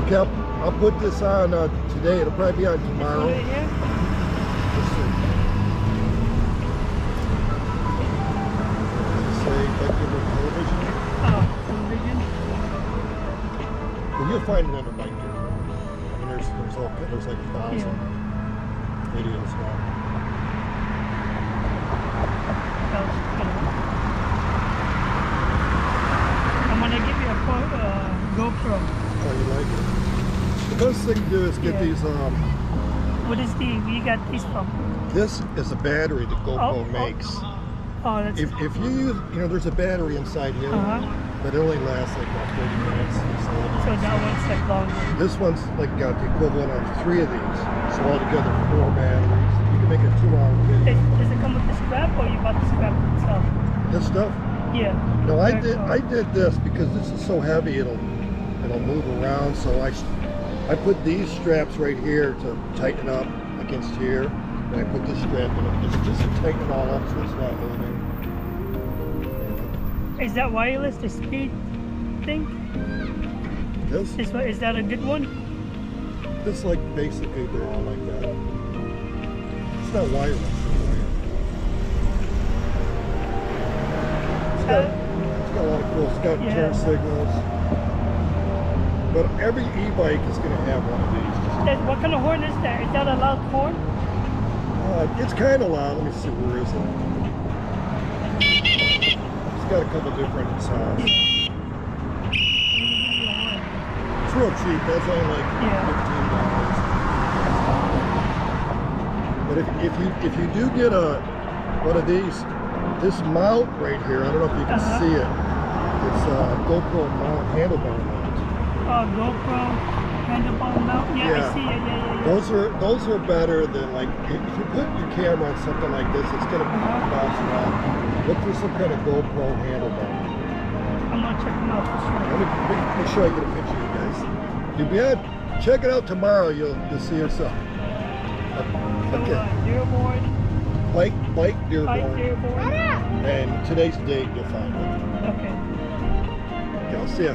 Okay, I'll put this on today. It'll probably be on tomorrow. Let's see. Say regular television. Oh, television. Well, you'll find it under Mike here. I mean, there's like 1,000 videos now. I'm gonna give you a GoPro. Oh, you like it? The best thing to do is get these. What is where you got these from? This is a battery that GoPro makes. Oh, that's. If you use, there's a battery inside here, but it only lasts like about 30 minutes. So that one's like longer. This one's like got the equivalent of 3 of these. So altogether 4 batteries. You can make a 2-hour video. Does it come with the strap, or you bought the strap itself? This stuff? Yeah. No, I did this because this is so heavy it'll move around. So I put these straps right here to tighten up against here. And I put this strap in it just to tighten it all up so it's not moving. Is that wireless, the speed thing? This? Is that a good one? This like basically they're all like that. It's not wireless. It's got a lot of cool. It's got turn signals. But every e-bike is going to have one of these. What kind of horn is that? Is that a loud horn? It's kind of loud. Let me see, where is it? It's got a couple different sounds. It's real cheap. That's only like $15. But if you do get one of these, this mount right here, I don't know if you can see it. It's a GoPro mount, handlebar mount. GoPro handlebar mount. Yeah, I see it. Yeah. Those are better than like if you put your camera on something like this, it's gonna bounce around. Look for some kind of GoPro handlebar. I'm gonna check them out for sure. Let me make sure I get a picture of you guys. You'll be on. Check it out tomorrow. You'll see yourself. Okay. DEARBORN. Bike DEARBORN. Bike DEARBORN. And today's date, you'll find it. Okay. Okay, I'll see ya.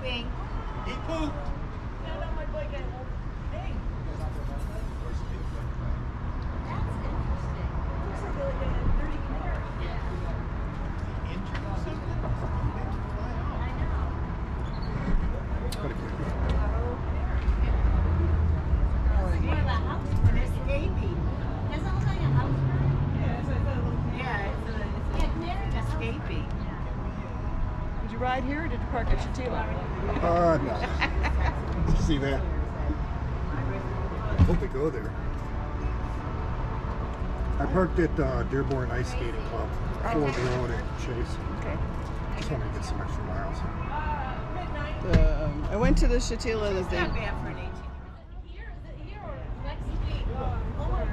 pooping. He pooped. Yeah, no, my boy got home. Hey. That's interesting. Looks like a dirty canary. Injured or something? I know. More of a house bird. An escapee. Doesn't look like a house bird. Yeah, it's like a little canary. Yeah, it's a canary. Escapee. Did you ride here or did you park at Shatila? No. Did you see that? I hope we go there. I parked at Dearborn Ice Skating Club, Ford Road at Chase. Okay. Just want to get some extra miles. I went to the Shatila that Not they. bad for an 18. Here, is it here or next week? Oh my god.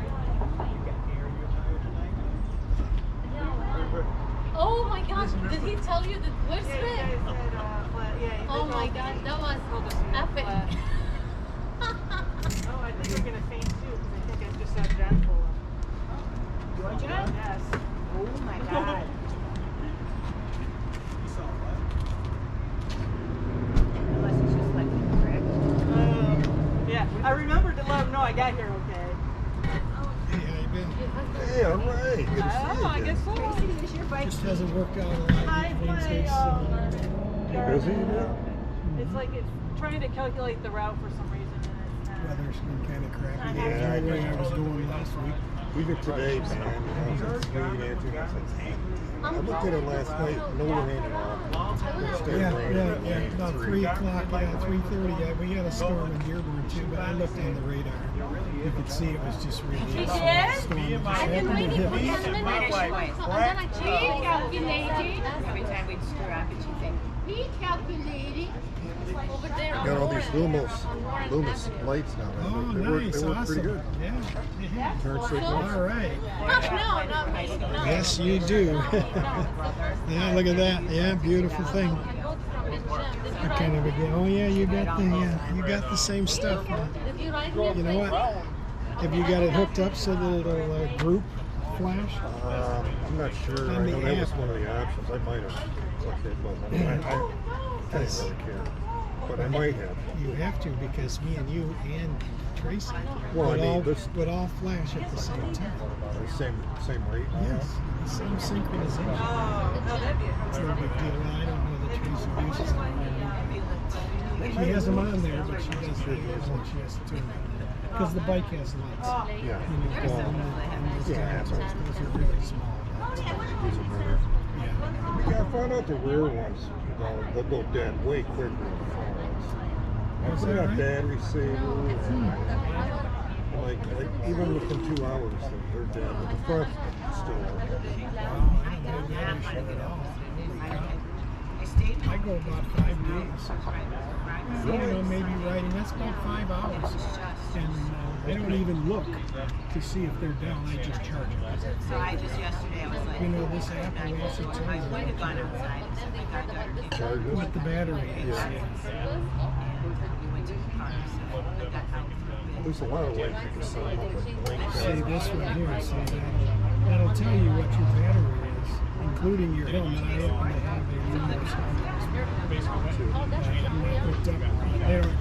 Oh my gosh, did he tell you the worst Yeah, bit? you guys said, yeah, Oh my gosh, that was epic. Oh, I think you're gonna faint too, because I think I just saw Jen pull up. Georgia? Yes. Oh my God. Unless it's just like correct. Yeah, I remembered to let him know I got here okay. Hey, how you been? Hey, all right. Good to see you I again. guess so. Tracy, is your bike? Just hasn't worked out a lot I these play, days. You busy? Yeah. it's like it's trying to calculate the route for some reason, and it's Weather's been kind of crappy. Yeah, That's I the way know. I was going last week. Even today, man, you know, it's 3 and after, I was like, damn. I looked at it last night, no rain at all. It started raining at like About 3 o'clock, 3:30. Yeah, we had a storm in Dearborn too, but I looked on the radar. You could see it was just really a small storm. It just I've been happened to waiting hit for 10 us. minutes. And then I checked calculating. Every time we'd screw up, and she'd say, Recalculating. Over there. Got all these Lumos lights now. Oh, They work nice, pretty awesome. good. Yeah. Turn signals. All right. No, not me. No. Yes, you do. Yeah, look at that. Yeah, beautiful thing. I bought from his gym. Did you What kind of a deal? Oh yeah, you got the same stuff. Did you write me a You know what? Have you got it hooked up so that it'll group flash? I'm not sure. On I the know that was app. one of the options. I might have clicked it, but I didn't really care. But I might have. You have to because me and you and Tracy Well, I would, mean, all, this would all flash at the same time. same rate. Yes, the same synchronization. oh, that'd be It's no big deal. Well, I don't know that Tracy uses them. She has them on there, but she doesn't use them. She has to turn them. Because the bike has lights. Yeah. You know, Well, and those yeah, guys, that's right. those are really small. These are better. Yeah. Yeah, I found out the rear ones, they'll go dead way quicker than the front ones. Is They that got right? battery saver. Like even within 2 hours, they're dead. But the front still working. Wow, I don't have that issue at all. Holy cow. I go about 5 days. I don't know, maybe riding, that's about 5 hours. And I don't even look to see if they're down, I just charge them. so I just yesterday, I was like, You know, this app will also tell I would have you gone outside and said, my goddaughter Charge this? what the battery is. Yeah. we went to the car, so I got out. There's a lot of ways you can set them up with link See pads. this one here, see that'll tell you what your battery is, including your helmet. I happen to have a Lumos helmet. I'm not hooked up.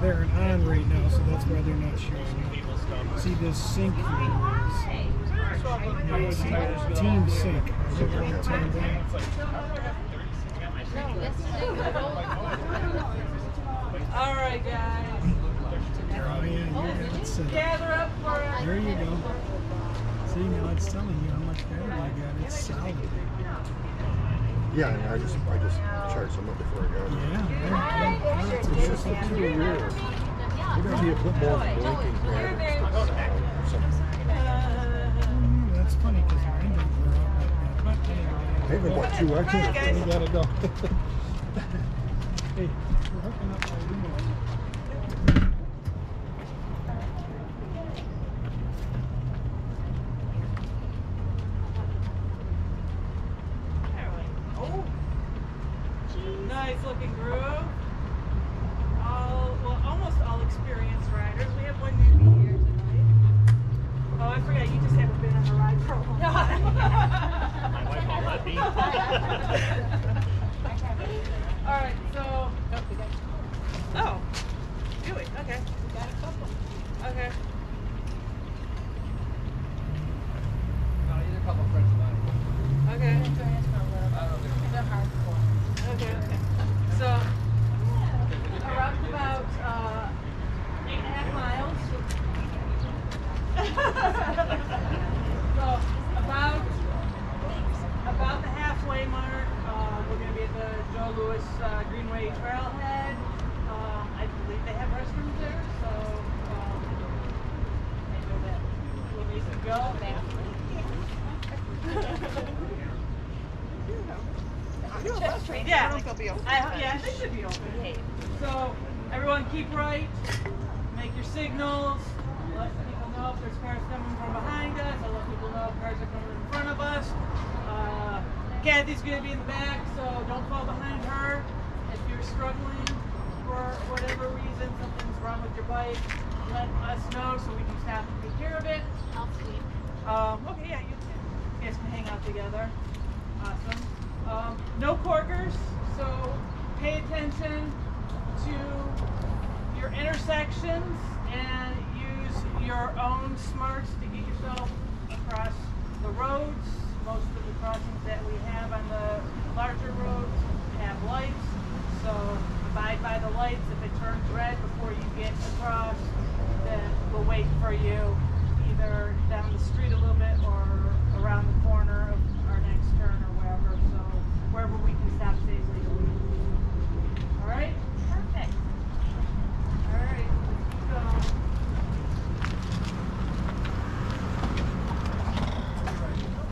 They're on right now, so that's why they're not showing up. See this sync here is Team Sync. Is it what it's on there? All right, guys. Oh yeah, you got it set up. Gather up for us. There you go. See, now it's telling you how much battery you got. It's solid. Yeah, I just charged them up before I got here. It's It's just too weird. Maybe I need to put more blinking batteries or something. That's funny because mine don't wear out like that. But anyway, Maybe about 2 extra. we gotta go. Hey, we're hooking up our remote. Oh, nice looking groove. Almost all experienced riders. We have one newbie here tonight. Oh, I forgot you just haven't been on a ride for a long time. My wife won't let me. All right, so Oh, do we? Okay. Got a couple. Okay. No, he's a couple friends of mine. Okay. Join us for a little bit. They're hardcore. Okay. So, around about 8.5 miles. So, about the halfway mark, we're going to be at the Joe Louis Greenway Trailhead. I believe they have restrooms there, so I know that we'll need to go. Yeah, I think they'll be open. yeah, they should be open. So everyone keep right, make your signals, let people know if there's cars coming from behind us, or let people know if cars are coming in front of us. Kathy's going to be in the back, so don't fall behind her. If you're struggling for whatever reason, something's wrong with your bike, let us know so we can stop and take care of it. I'll sweep. Okay, yeah, you guys can hang out together. Awesome. No corkers, so pay attention to your intersections and use your own smarts to get yourself across the roads. Most of the crossings that we have on the larger roads have lights, so abide by the lights. If it turns red before you get across, then we'll wait for you either down the street a little bit or around the corner of our next turn or wherever, so wherever we can stop safely. All right? Perfect. All right,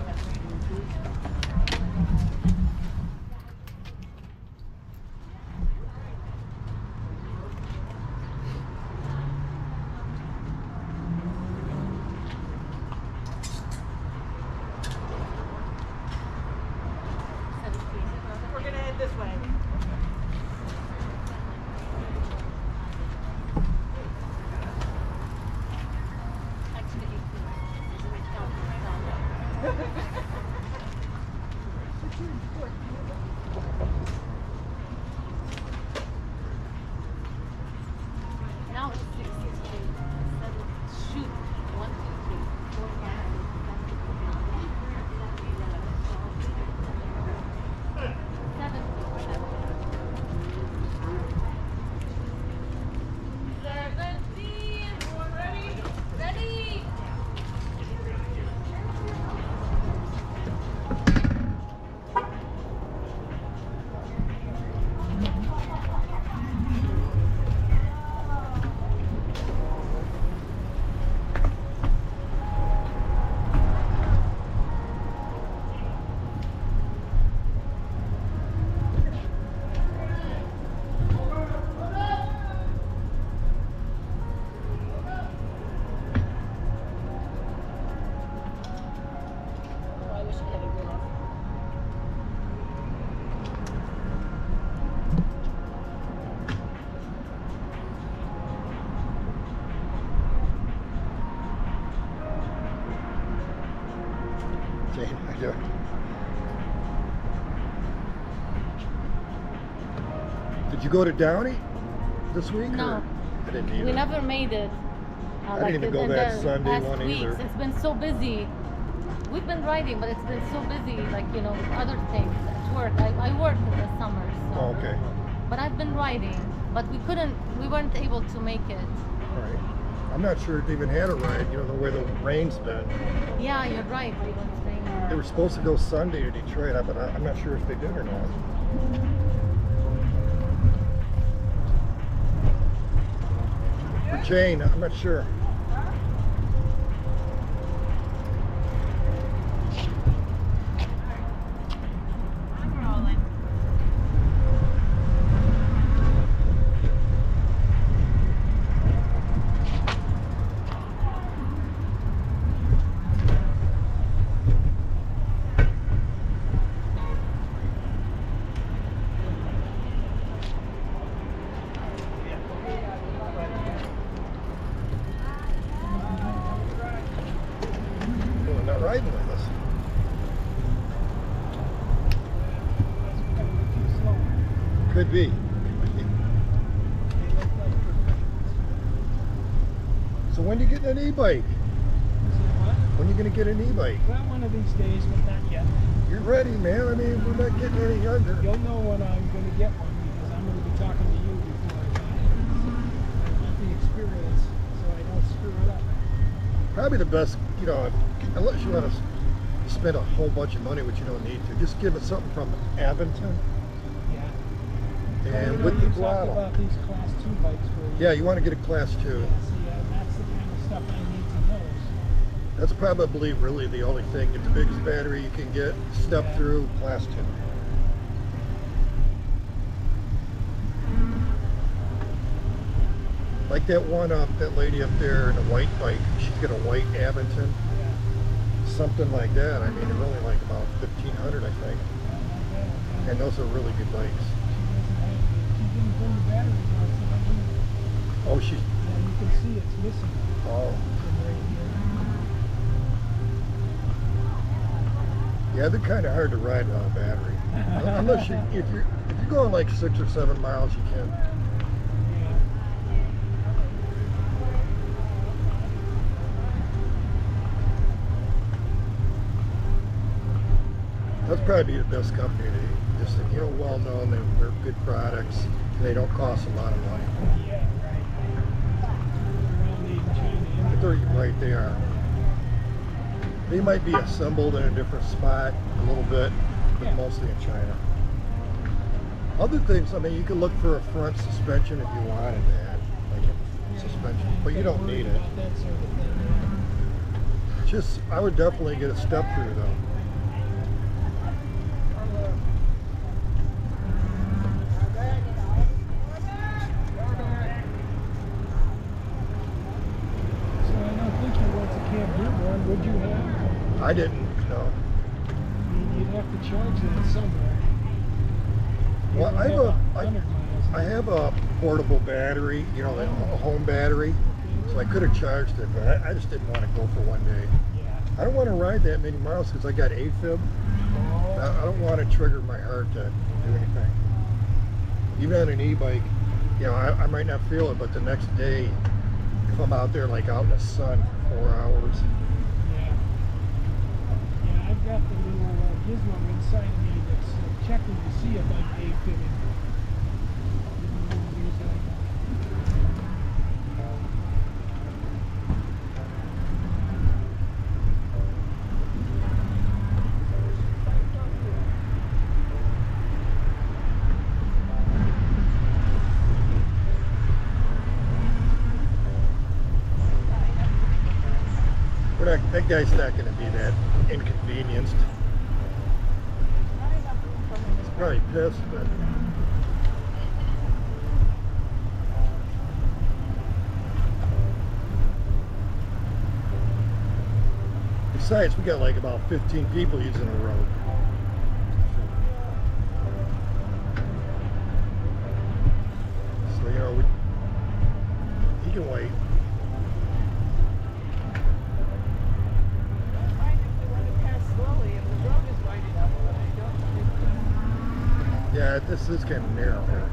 let's keep going. We're gonna head this way. Now it's 6:16. Shoot. 1, 2, 3, 4, 5, 6, 7. 17. Everyone ready? Ready. Oh, I wish I had a good one. Jane, how you doing? Did you go to Downey this week? No. Or? I didn't either. We never made it. I didn't even go in that the Sunday past one weeks. either. It's been so busy. We've been riding, but it's been so busy, like, you know, with other things at work. I work in the summer, so. Oh, okay. But I've been riding, but we weren't able to make it. All right. I'm not sure if they even had a ride, you know, the way the rain's been. Yeah, you're right. We went They there. were supposed to go Sunday to Detroit, but I'm not sure if they did or not. For Jane, I'm not sure. Well, not riding with us. Could be. So when you getting an e-bike? What? When you gonna get an e-bike? Well, one of these days, but not yet. You're ready, man. I mean, we're not getting any younger. You'll know when I'm going to get one because I'm going to be talking to you before I buy it. I want the experience so I don't screw it up. Probably the best, you know, unless you want to spend a whole bunch of money, which you don't need to. Just give it something from Avonton. Yeah. And Well, with the you talk throttle. about these class 2 bikes where Yeah, you want to get a class 2. Yeah, see, that's the kind of stuff I need to know. That's probably really the only thing. Get the biggest battery you can get, step through, class 2. Like that one that lady up there in a white bike, she's got a white Avonton. Something like that. I mean, they're only like about 1,500, I think. And those are really good bikes. She didn't bring the battery out, so I didn't. Oh, she's. Yeah, you can see it's missing Oh. from right here. Yeah, they're kind of hard to ride without a battery. Unless if you're going like 6 or 7 miles, you can. Yeah. That's probably the best company. They just, you know, well known. They're good products. And they don't cost a lot of money. Yeah, right. They're all made in China. But they're right there. They might be assembled in a different spot a little bit, but Yeah. mostly in China. Other things, I mean, you can look for a front suspension if you wanted that, like a suspension, but you don't need it. About that sort of thing. Just, I would definitely get a step through though. So I don't think you went to Camp DEARBORN, would you have? I didn't know. I mean, you'd have to charge that somewhere. You Well, don't I have have 100 miles. I have a portable battery, you know, a home battery, so I could have charged it, but I just didn't want to go for one day. Yeah. I don't want to ride that many miles because I got AFib. I don't want to trigger my heart to do anything. Even on an e-bike, you know, I might not feel it, but the next day, if I'm out there like out in the sun for 4 hours, Yeah. Yeah, I've got the little gizmo inside me that's checking to see if I'm A-fitting. that guy's not going to be that inconvenienced. He's probably pissed, but besides, we got like about 15 people using the road. So, you know, he can wait. Yeah, this is kind of narrow here.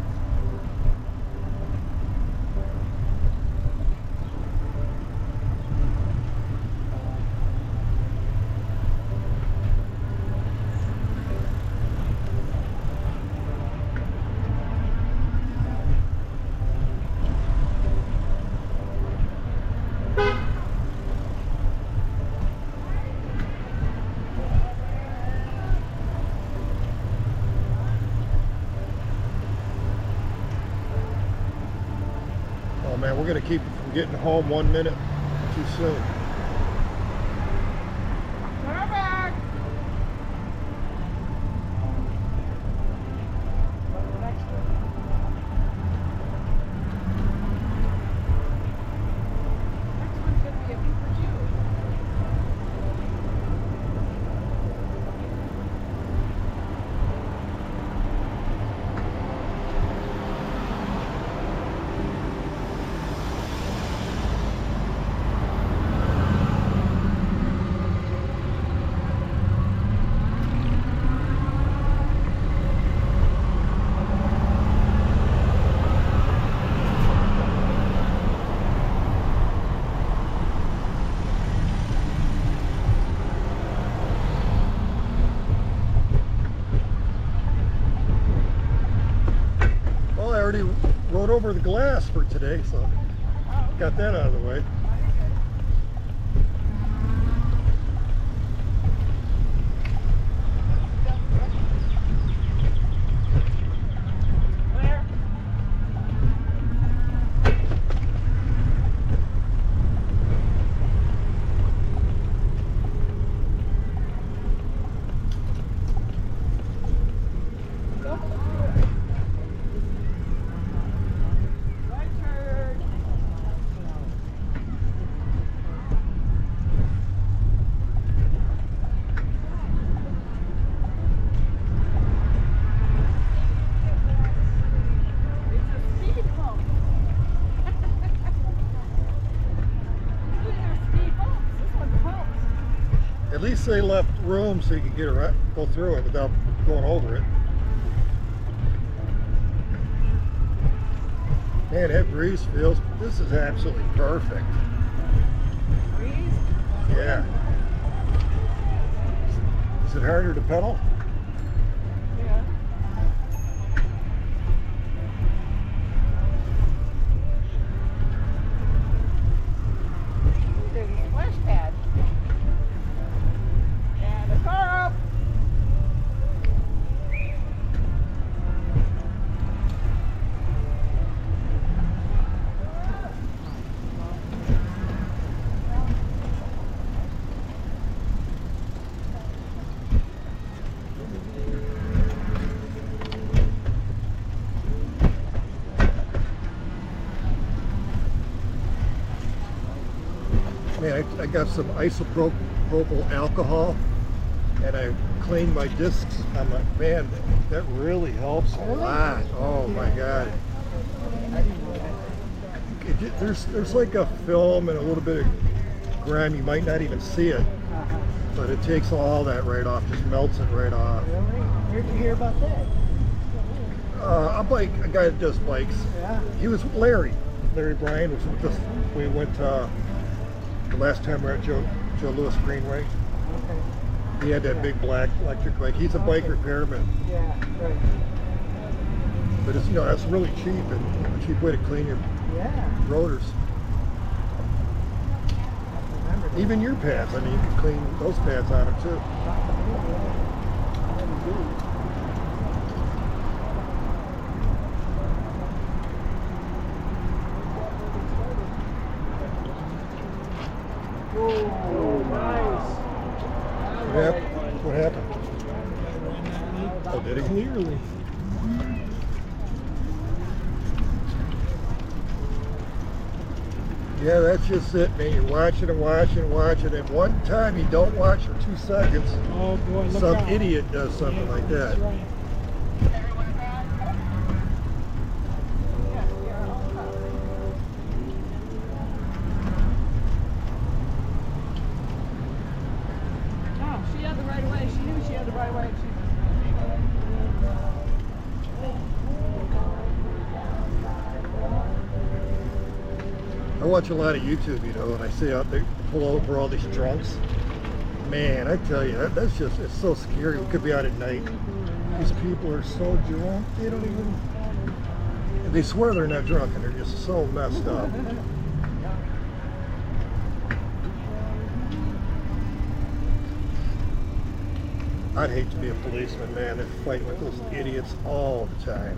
Man, we're going to keep it from getting home 1 minute too soon. already rode over the glass for today, so got that out of the way. Where? Right turn. It's a speed bump. Usually there's speed bumps. This one's bumps. At least they left room so you could get around, go through it without going over it. Man, that breeze feels, this is absolutely perfect. Breeze. Yeah. Is it harder to pedal? Yeah. There's a splash pad. And a car up. Man, I got some isopropyl alcohol and I cleaned my discs. I'm like, man, that really helps a lot. Oh my God. There's like a film and a little bit of grime. You might not even see it, but it takes all that right off, just melts it right off. Really? Where'd you hear about that? A guy that does bikes. Yeah. He was Larry Bryan was with us. We went the last time we were at Joe Louis Greenway. Okay. He had that big black electric bike. He's a bike repairman, Yeah, right. but it's that's really cheap and a cheap way to clean your Yeah. rotors. I remember that. Even your pads. I mean, you can clean those pads on them too. Oh, nice. What happened? Oh, did he? Clearly. Yeah, that's just it, man. You're watching and watching and watching, and one time you don't watch for 2 seconds, Oh boy, look some out. idiot does something Yeah, like that. That's right. No, she had the right of way. She knew she had the right of way. I watch a lot of YouTube, and I see out there pull over all these drunks. Man, I tell you, that's just, it's so scary. We could be out at night. These people are so drunk, they don't even, and they swear they're not drunk, and they're just so messed up. I'd hate to be a policeman, man. They're fighting with those idiots all the time.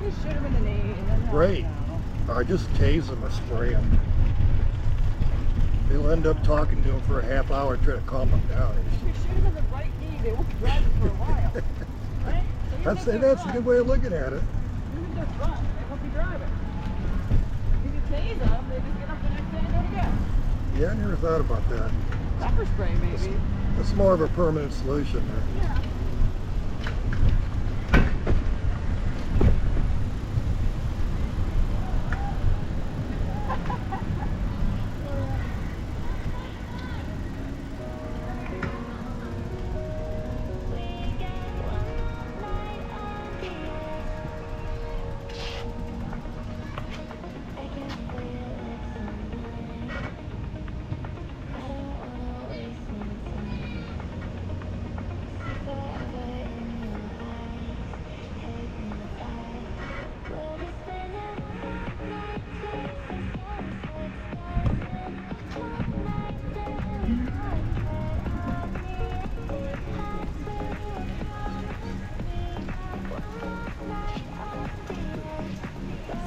You shoot him in the knee. And then Right. I just tase them or spray them. They'll end up talking to them for a half hour, try to calm them down. If you shoot him in the right knee, they won't be driving for a while. Right? So That's a good way of looking at it. Even if they're drunk, they won't be driving. If you tase them, they just get up the next day and do it again. Yeah, I never thought about that. Pepper spray, maybe. It's more of a permanent solution there. Yeah.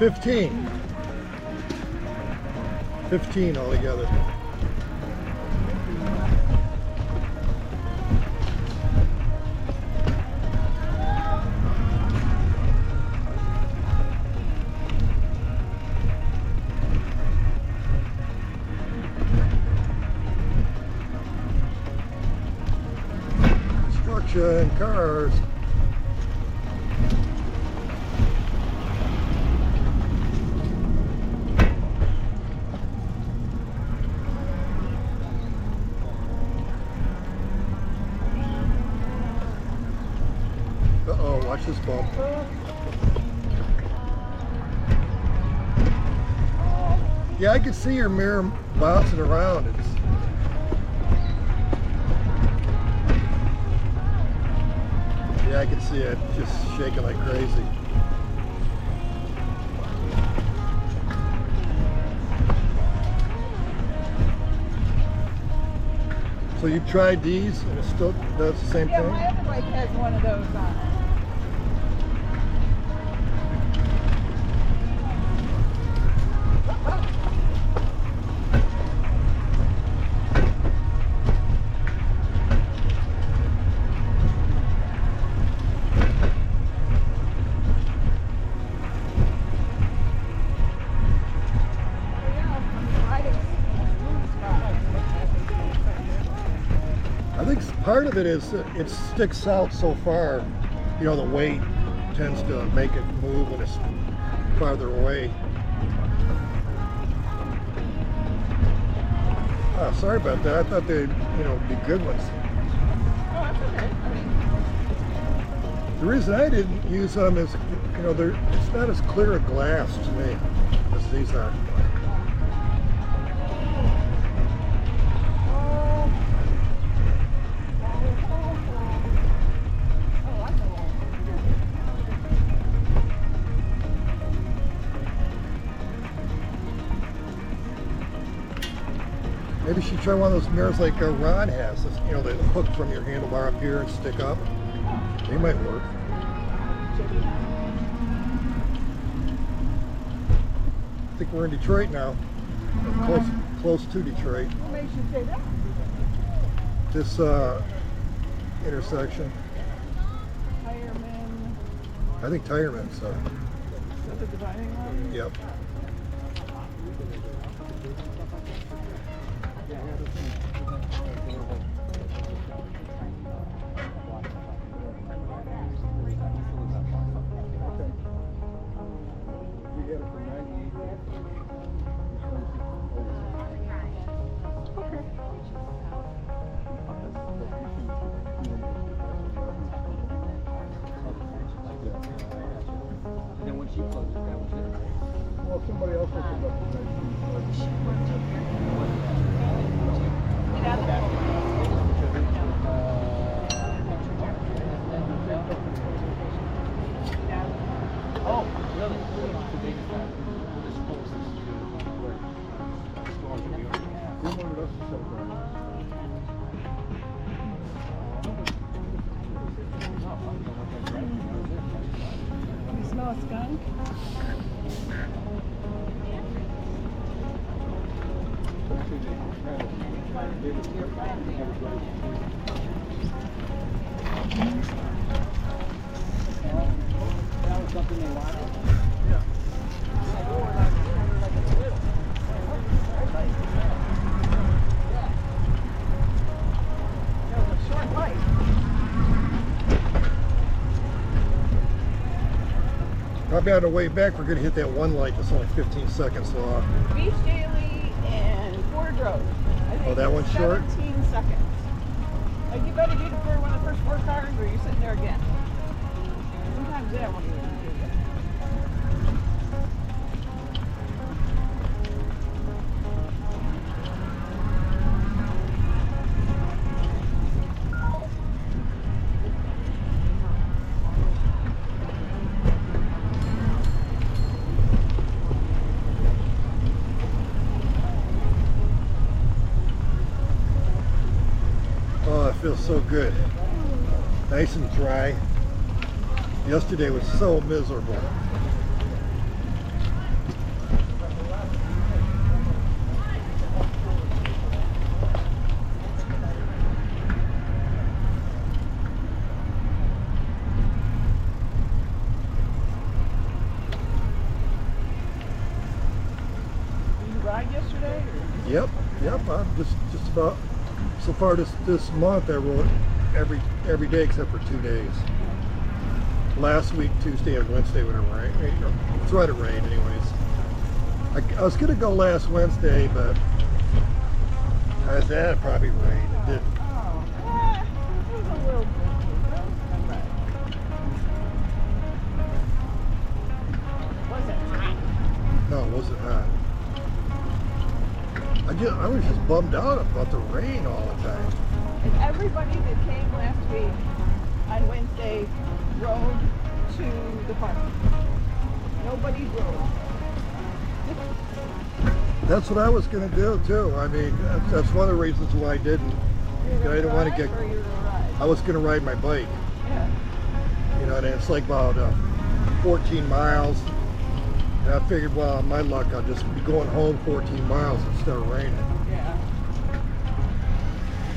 15. 15 altogether. Construction, cars. Uh-oh, watch this bump. Yeah, I could see your mirror bouncing around. Yeah, I can see it just shaking like crazy. So you tried these and it still does the same Yeah, thing? my other bike has one of those on it. I think part of it is it sticks out so far. You know, the weight tends to make it move when it's farther away. Oh, sorry about that. I thought they'd, you know, be good ones. Oh, that's okay. The reason I didn't use them is, you know, it's not as clear a glass to me as these are. Maybe you should try one of those mirrors like Ron has. You know, they hook from your handlebar up here and stick up. They might work. I think we're in Detroit now. We're close to Detroit. What makes you say that? This intersection. Fireman. I think Tireman's. Is that the dividing line? Yep. And then when she closes, that was it. Well, somebody else will come up Oh, really? So they just have this closest to where the stores we already have. You smell a skunk? That was something they wanted. Probably on the way back, we're going to hit that one light that's only 15 seconds long. Beach Daily and Ford Road. I think Oh, that one's short? 17 seconds. Like, you better get it for one of the first 4 cars, or you're sitting there again. Sometimes that one even do it. Oh, it feels so good. Nice and dry. Yesterday was so miserable. Yep, I'm just about, so far this month I wrote every day except for 2 days. Last week, Tuesday and Wednesday when it rained, or threat of rain anyways. I was gonna go last Wednesday, but as that probably rained. It didn't. Oh, it was a little bit. Wasn't hot. No, it wasn't hot. I was just bummed out about the rain all the time. And everybody that came last week on Wednesday rode to the park. Nobody drove. That's what I was gonna do too. I mean, that's one of the reasons why I didn't. I didn't want to get. I was gonna ride my bike. Yeah. You know, and it's like about 14 miles. And I figured, well, my luck, I'll just be going home 14 miles instead of raining. Yeah.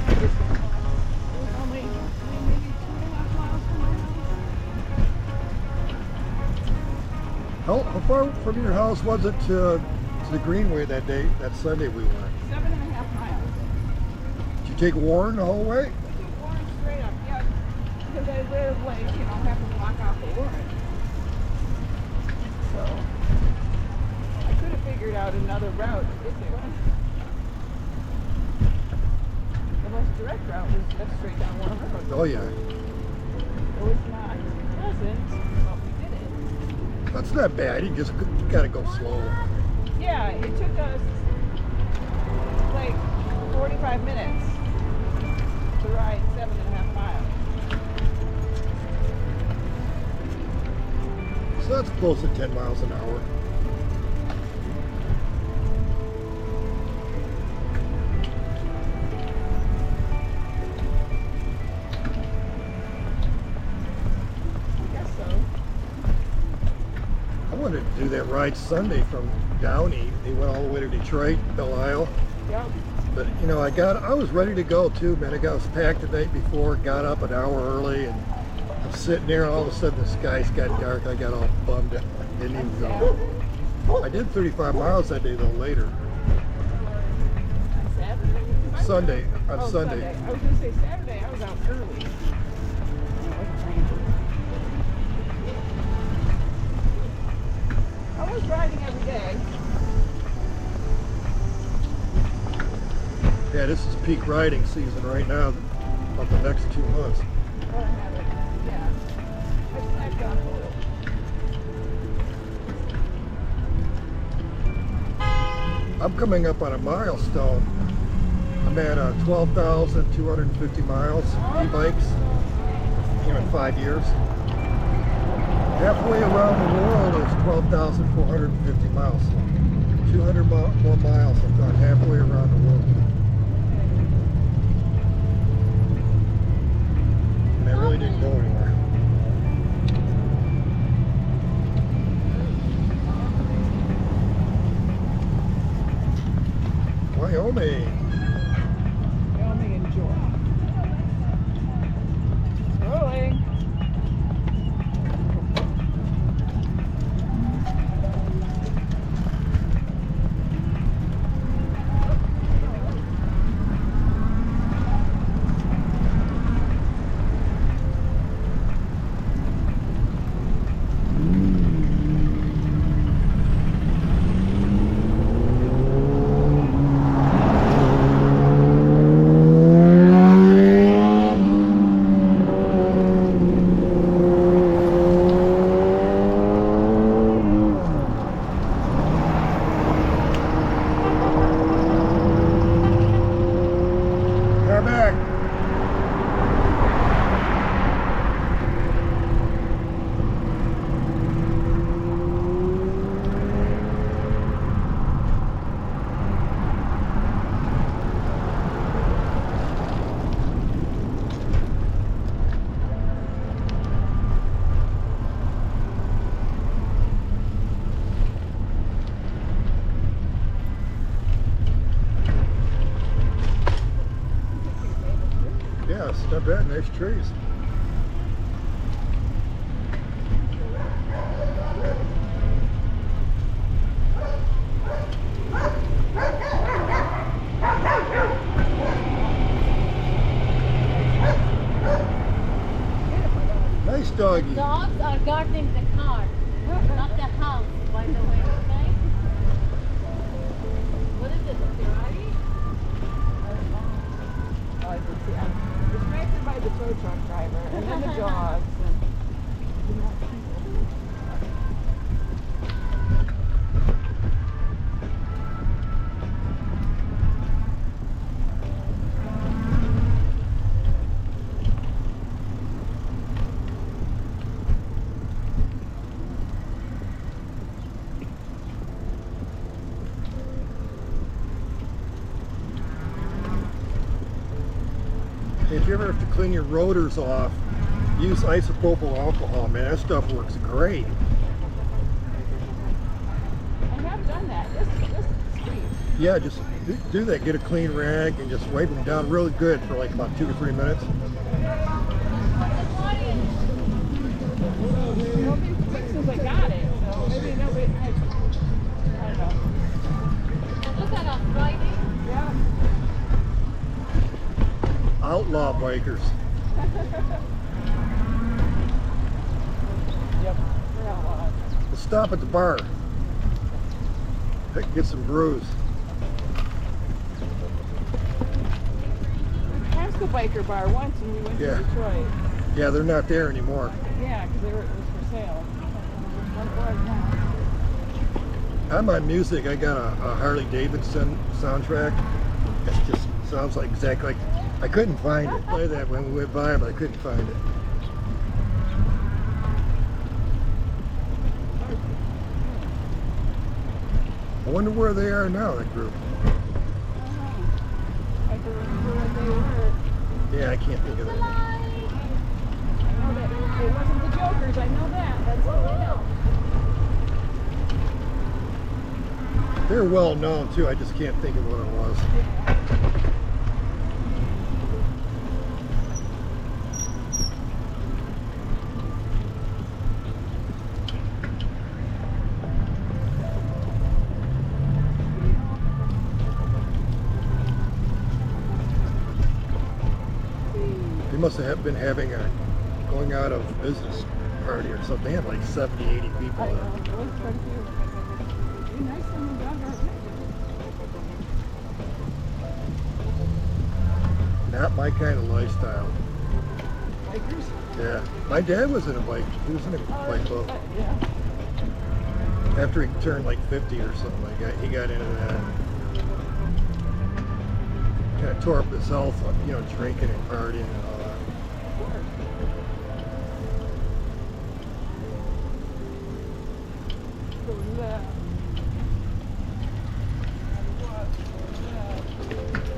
It was only maybe 2.5 miles from my house. How far from your house was it to the Greenway that day, that Sunday we went? 7.5 miles. Did you take Warren the whole way? We took Warren straight up, yeah. Because I live like, half a block off of Warren. So I could have figured out another route to get there. The most direct route was just straight down Warren Road. Oh yeah. It was not pleasant, but we did it. That's not bad. You just gotta go slow. Yeah, it took us like 45 minutes to ride 7.5 miles. So that's close to 10 miles an hour. I guess so. I wanted to do that ride Sunday from Downey. They went all the way to Detroit, Belle Isle. Yep. But I was ready to go too, man. I was packed the night before, got up an hour early, and I'm sitting there, and all of a sudden the skies got dark. I got all bummed out. I didn't even go. I did 35 miles that day though later. On Saturday? Sunday, on Oh, Sunday. I was going to say Saturday, I was out early. It wasn't raining. I was riding every day. Yeah, this is peak riding season right now, about the next 2 months. But I haven't, yeah. I snacked on a little. I'm coming up on a milestone. I'm at 12,250 miles e-bikes, in 5 years. Halfway around the world is 12,450 miles. 200 more miles. I've gone halfway around the world. And I really didn't go anywhere. Wyoming. Wyoming and joy. Rolling. Yes, not bad. Nice trees. doggy. Dogs are guarding the car, not the house, by the way, okay? What is it, a Ferrari? Oh, I can see. I'm distracted by the tow truck driver and then the dogs. And you know, people. If you ever have to clean your rotors off, use isopropyl alcohol, man. That stuff works great. I have done that. This street. Yeah, just do that. Get a clean rag and just wipe them down really good for like about 2 to 3 minutes. Nobody fixes I got it, so maybe nobody. I don't know. Look at us riding. Yeah. Outlaw bikers. Yep. We're outlaws. We'll stop at the bar. Get some brews. We passed the biker bar once and we went Yeah. to Detroit. Yeah, they're not there anymore. Yeah, because it was for sale. What it was now. On my music, I got a Harley Davidson soundtrack. It just sounds like exactly like. I couldn't find it. Play that when we went by, but I couldn't find it. I wonder where they are now, that group. I can remember what they were. Yeah, I can't think of it. I know that it wasn't the Jokers. I know that. That's all I know. They're well known too. I just can't think of what it was. They must have been having a going out of business party or something. They had like 70, 80 people I there. know. It was quite a few. Be nice when you dog are Not my kind of lifestyle. bikers. Yeah, my dad was in a bike. He was in a bike club. Yeah. After he turned like 50 or something, he got into that. Kind of tore up his health, you know, drinking and partying and all that.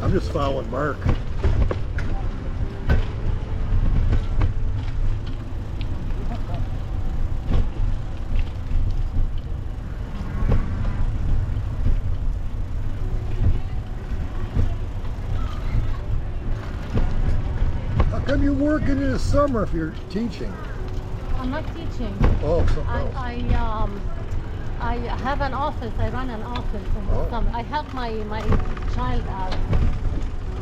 I'm just following Mark. How come you're working in the summer if you're teaching? I'm not teaching. Oh, something else. I have an office. I run an office in the summer. I help my child out.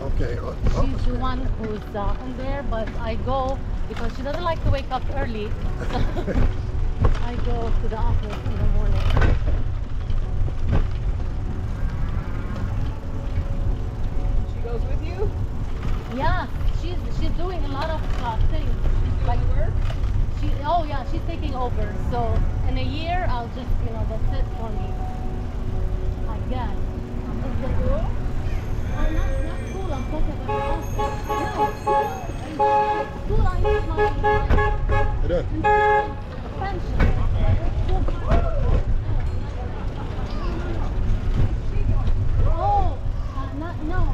Okay. She's the one who's in there, but I go because she doesn't like to wake up early. So I go to the office in the morning. She goes with you? Yeah, she's doing a lot of things. Like work? She's taking over. So in a year, I'll just, that's it for me. I guess. Is the school? Not school. I'm talking about the office. No, school. I need my It is. pension. Oh, not now.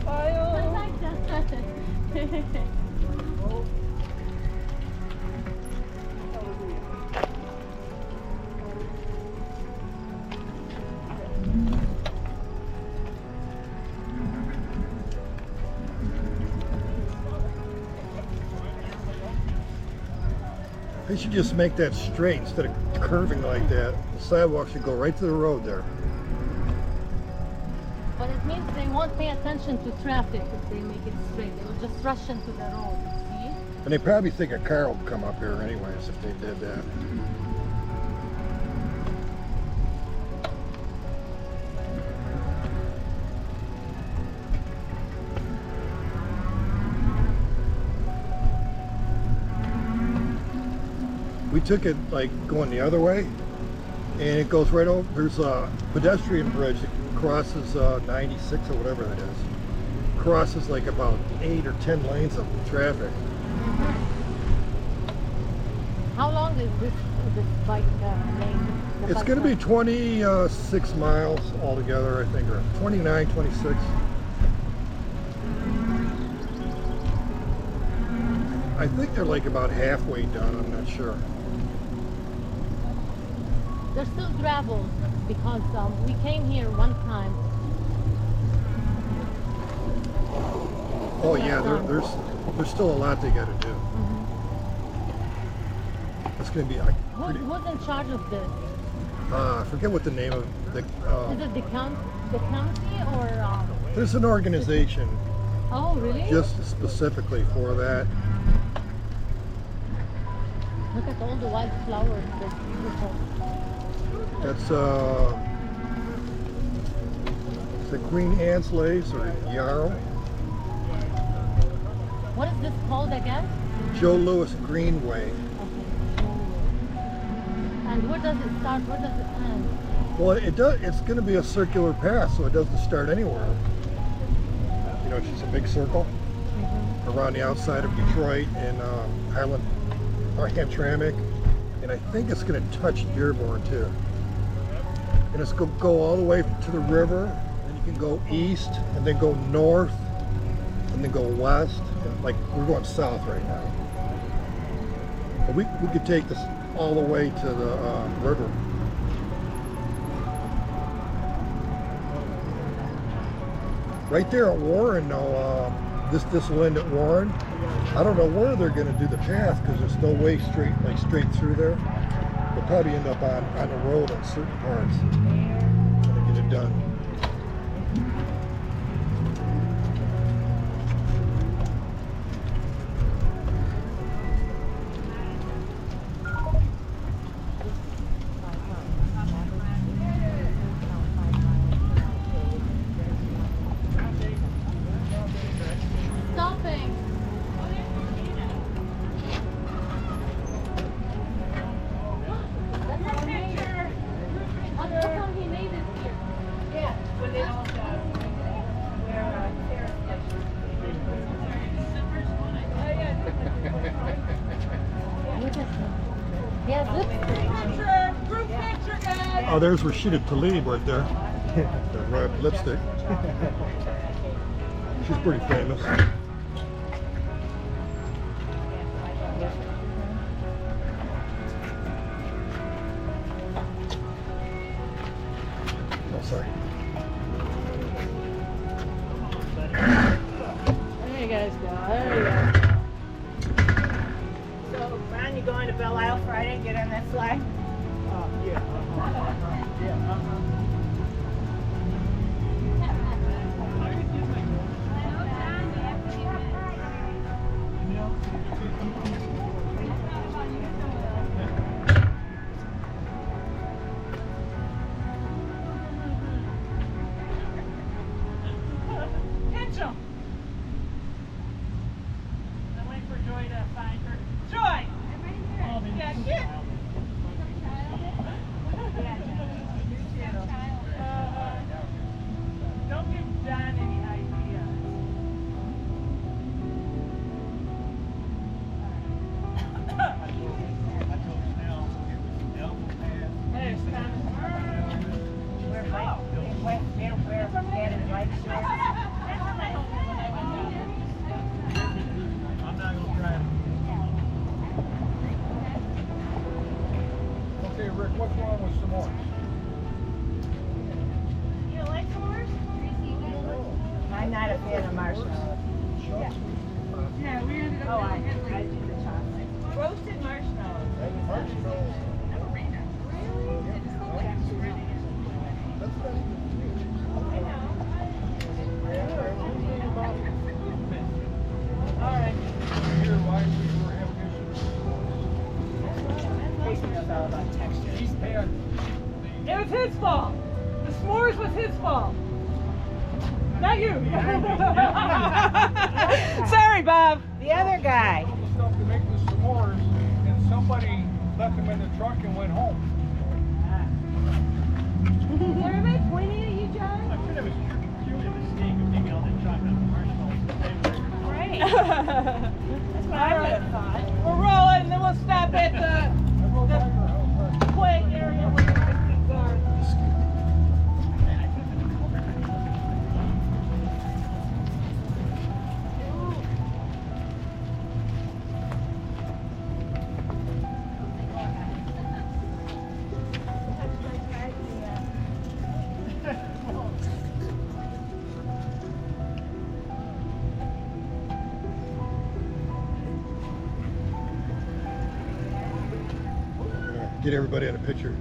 I like that. They should just make that straight instead of curving like that. The sidewalk should go right to the road there. That means they won't pay attention to traffic if they make it straight. They will just rush into the road, see? And they probably think a car will come up here anyways if they did that. We took it like going the other way, and it goes right over. There's a pedestrian bridge that crosses 96 or whatever that is. Crosses like about 8 or 10 lanes of traffic. How long is this bike lane? It's going to be 26 miles altogether, I think, or 29, 26. I think they're like about halfway done, I'm not sure. There's still gravel because we came here one time. Oh yeah, there's still a lot they got to do. It's going to be like Who's in charge of this? I forget what the name of the. Is it the county or? There's an organization Oh, really? just specifically for that. Look at all the wild flowers. That's beautiful. That's the Queen Anne's Lace or Yarrow. What is this called again? Joe Louis Greenway. Okay. And where does it start? Where does it end? Well, it does. It's going to be a circular path, so it doesn't start anywhere. You know, it's just a big circle around the outside of Detroit and Highland or Hamtramck, and I think it's going to touch Dearborn too. And it's going to go all the way to the river, and you can go east, and then go north, and then go west. And like we're going south right now, but we could take this all the way to the river. Right there at Warren, though, this will end at Warren. I don't know where they're going to do the path because there's no way straight through there. They'll probably end up on the road on certain parts when they get it done. Stopping. That's how he made it here. Yeah, when they all Look at him. He has lipstick. Picture, group picture, guys. Oh, there's Rashida Tlaib right there. The red lipstick. She's pretty famous. Oh, sorry. There you guys go. There you go. So, Ron, you going to Belle Isle Friday and get on that fly? Pinch 'em. I'm waiting for Joy to find her. Joy! Yeah, get. Don't give John any ideas. Hey, Stan. I'm not gonna try it. Okay, Rick, what's wrong with s'mores? You don't like s'mores? I'm not a fan of marshmallows. Yeah, we ended up Oh, I doing it like do the chocolate. Roasted marshmallows. Marshmallows. I know. all about texture. He's bad. It was his fault. The s'mores was his fault. Not you. Sorry, Bob. The other guy. All the stuff to make the s'mores, and somebody left them in the truck and went home. Is everybody pointing at you, John? I'm sure that was purely a mistake of taking all the chocolate marshmallows. Right. That's what I would have thought. We're rolling, and then we'll stop at the play area where the ice creams are. Get everybody in a picture.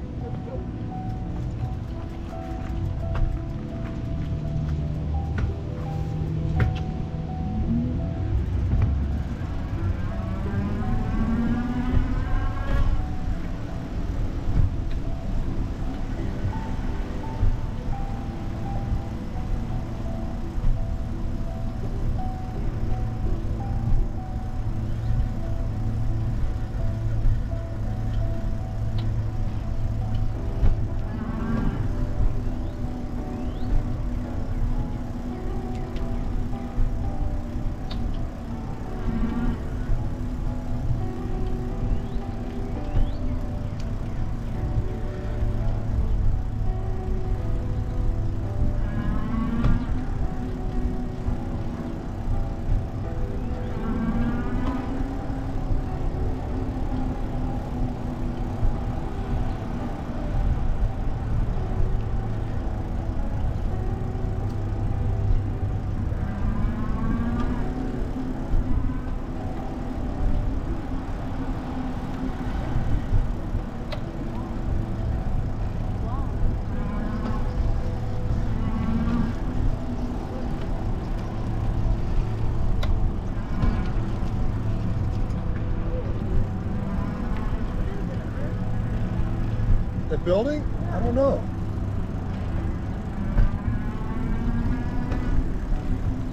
That building? I don't know.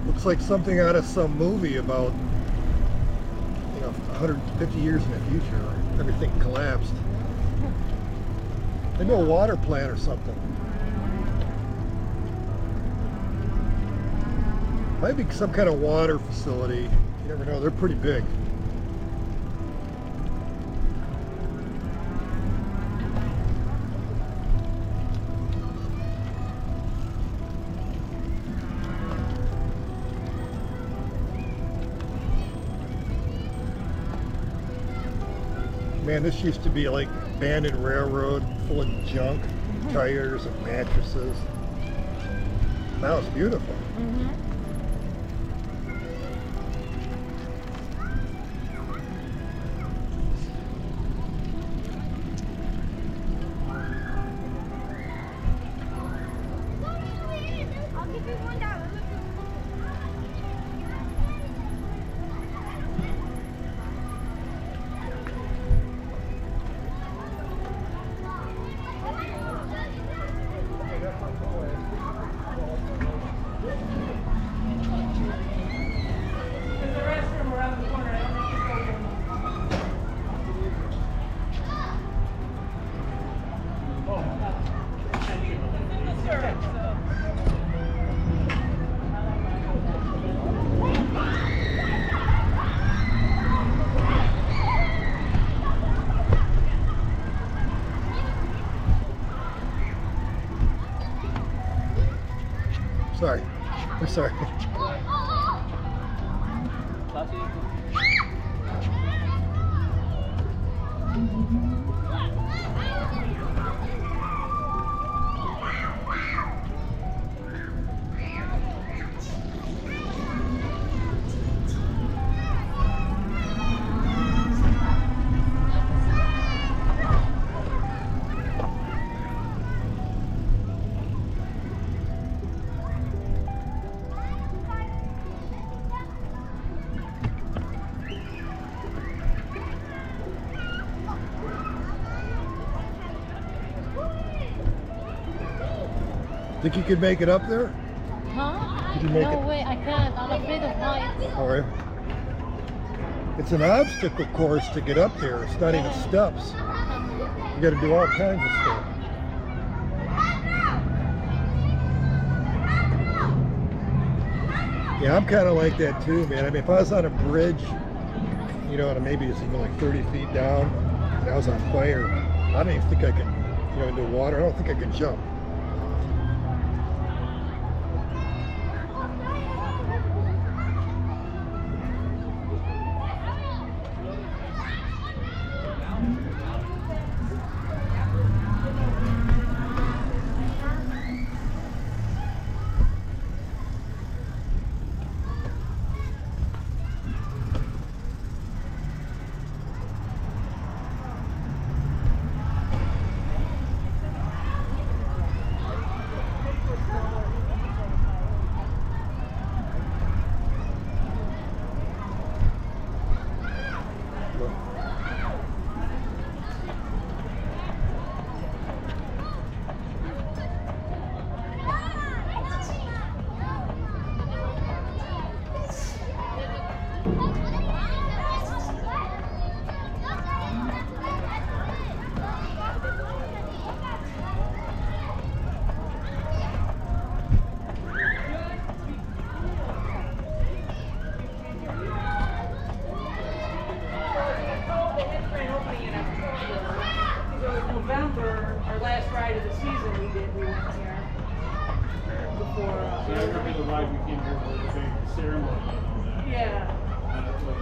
Looks like something out of some movie about, 150 years in the future. Everything collapsed. Maybe a water plant or something. Might be some kind of water facility. You never know. They're pretty big. Man, this used to be like abandoned railroad full of junk, tires and mattresses. Now it's beautiful. I'll give you $1. There's a restroom around the corner. I don't think it's open. Single serve, so. Sorry. I'm sorry. Think you could make it up there? Huh? Could you make No it? way, I can't. I'm afraid of heights. All right. It's an obstacle course to get up there. It's not even steps. You got to do all kinds of stuff. Yeah, I'm kind of like that too, man. I mean, if I was on a bridge, you know, and maybe it's even like 30 feet down, and I was on fire, I don't even think I could, you know, into water, I don't think I could jump. November, our last ride of the season, we went here before. So that would be the ride we came here for the big ceremony and all that. Yeah, That's what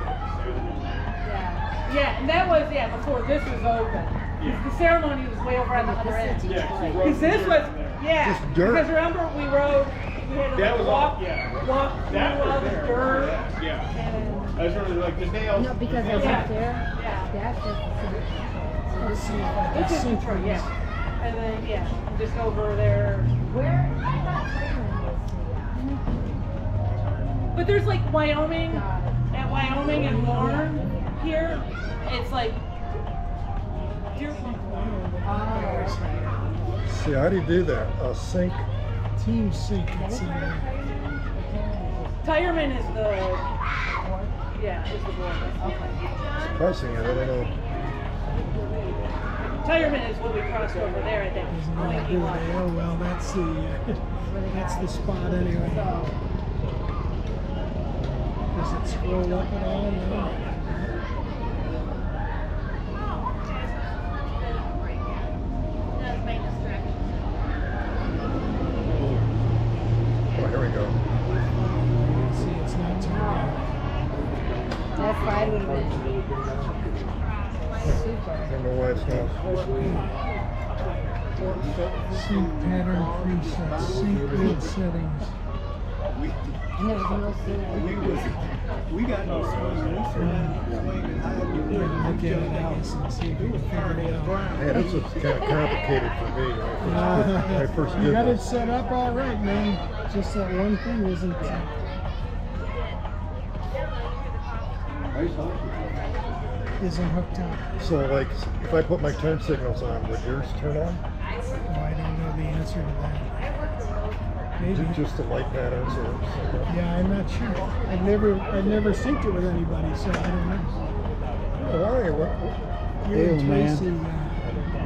yeah, and that was before this was open. Yeah. The ceremony was way over on the other end. Yeah, so Because this was Just dirt. Because remember we rode, we had to That like was walk, all- yeah. walk through That was all the there. dirt. Yeah. And, I was really like, the nails. No, because the I was nails- up there. yeah. That's just Let's see if I can This is sync Detroit, these. yeah. And then, just over there. where I thought Thailand was. But there's like Wyoming, at Wyoming and Warren here, it's like, See, how do you do that? Sync. Team sync. It's Tireman is the board. It's pressing it. I don't know. Tireman is what we crossed over there at that Isn't that Linky good? one. Oh well, that's the spot anyway. Does it scroll up at all? No. Oh, here we go. See, it's not turning. That slide would have been I don't know why it's not. Sync pattern presets. Sync grid settings. and there was no signal. We got no swing. We We're gonna look at it, I guess, and see if we can figure it out. Man, this was kind of complicated for me when I first You did got it this. set up all right, man. Just that one thing isn't hooked up. So, like, if I put my turn signals on, would yours turn on? Oh, I don't know the answer to that. Maybe. Just the light patterns or something? Yeah, I'm not sure. I've never synced it with anybody, so I don't know. Oh, why? What? You Hey, and man. Tracy,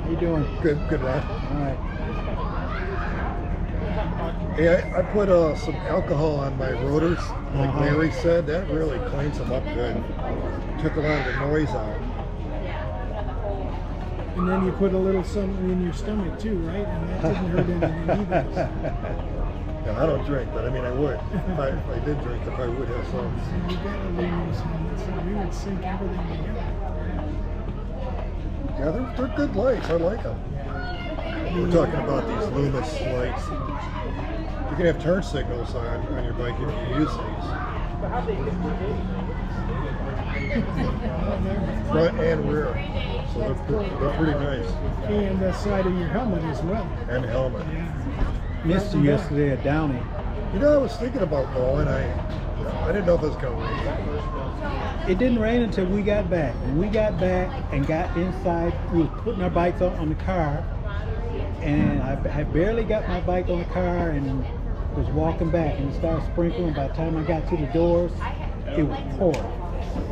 How you doing? Good, lad. All right. Hey, I put some alcohol on my rotors, like Larry said. That really cleans them up good. Took a lot of the noise out. and then you put a little something in your stomach too, right? And that didn't hurt anything either. Yeah, I don't drink, but I mean, I would. If I did drink, if I would have some. So you gotta leave this one. So we would sync everything together. Yeah, they're good lights. I like them. We're talking about these Loomis lights. You can have turn signals on your bike if you use these. Front and rear. So they're pretty nice. And the side of your helmet as well. And helmet. Yeah. Missed you yesterday at Downey. You know, I was thinking about going. I didn't know if it was going to rain. It didn't rain until we got back. When we got back and got inside, we was putting our bikes on the car. and I had barely got my bike on the car and was walking back, and it started sprinkling. By the time I got to the doors, it was pouring.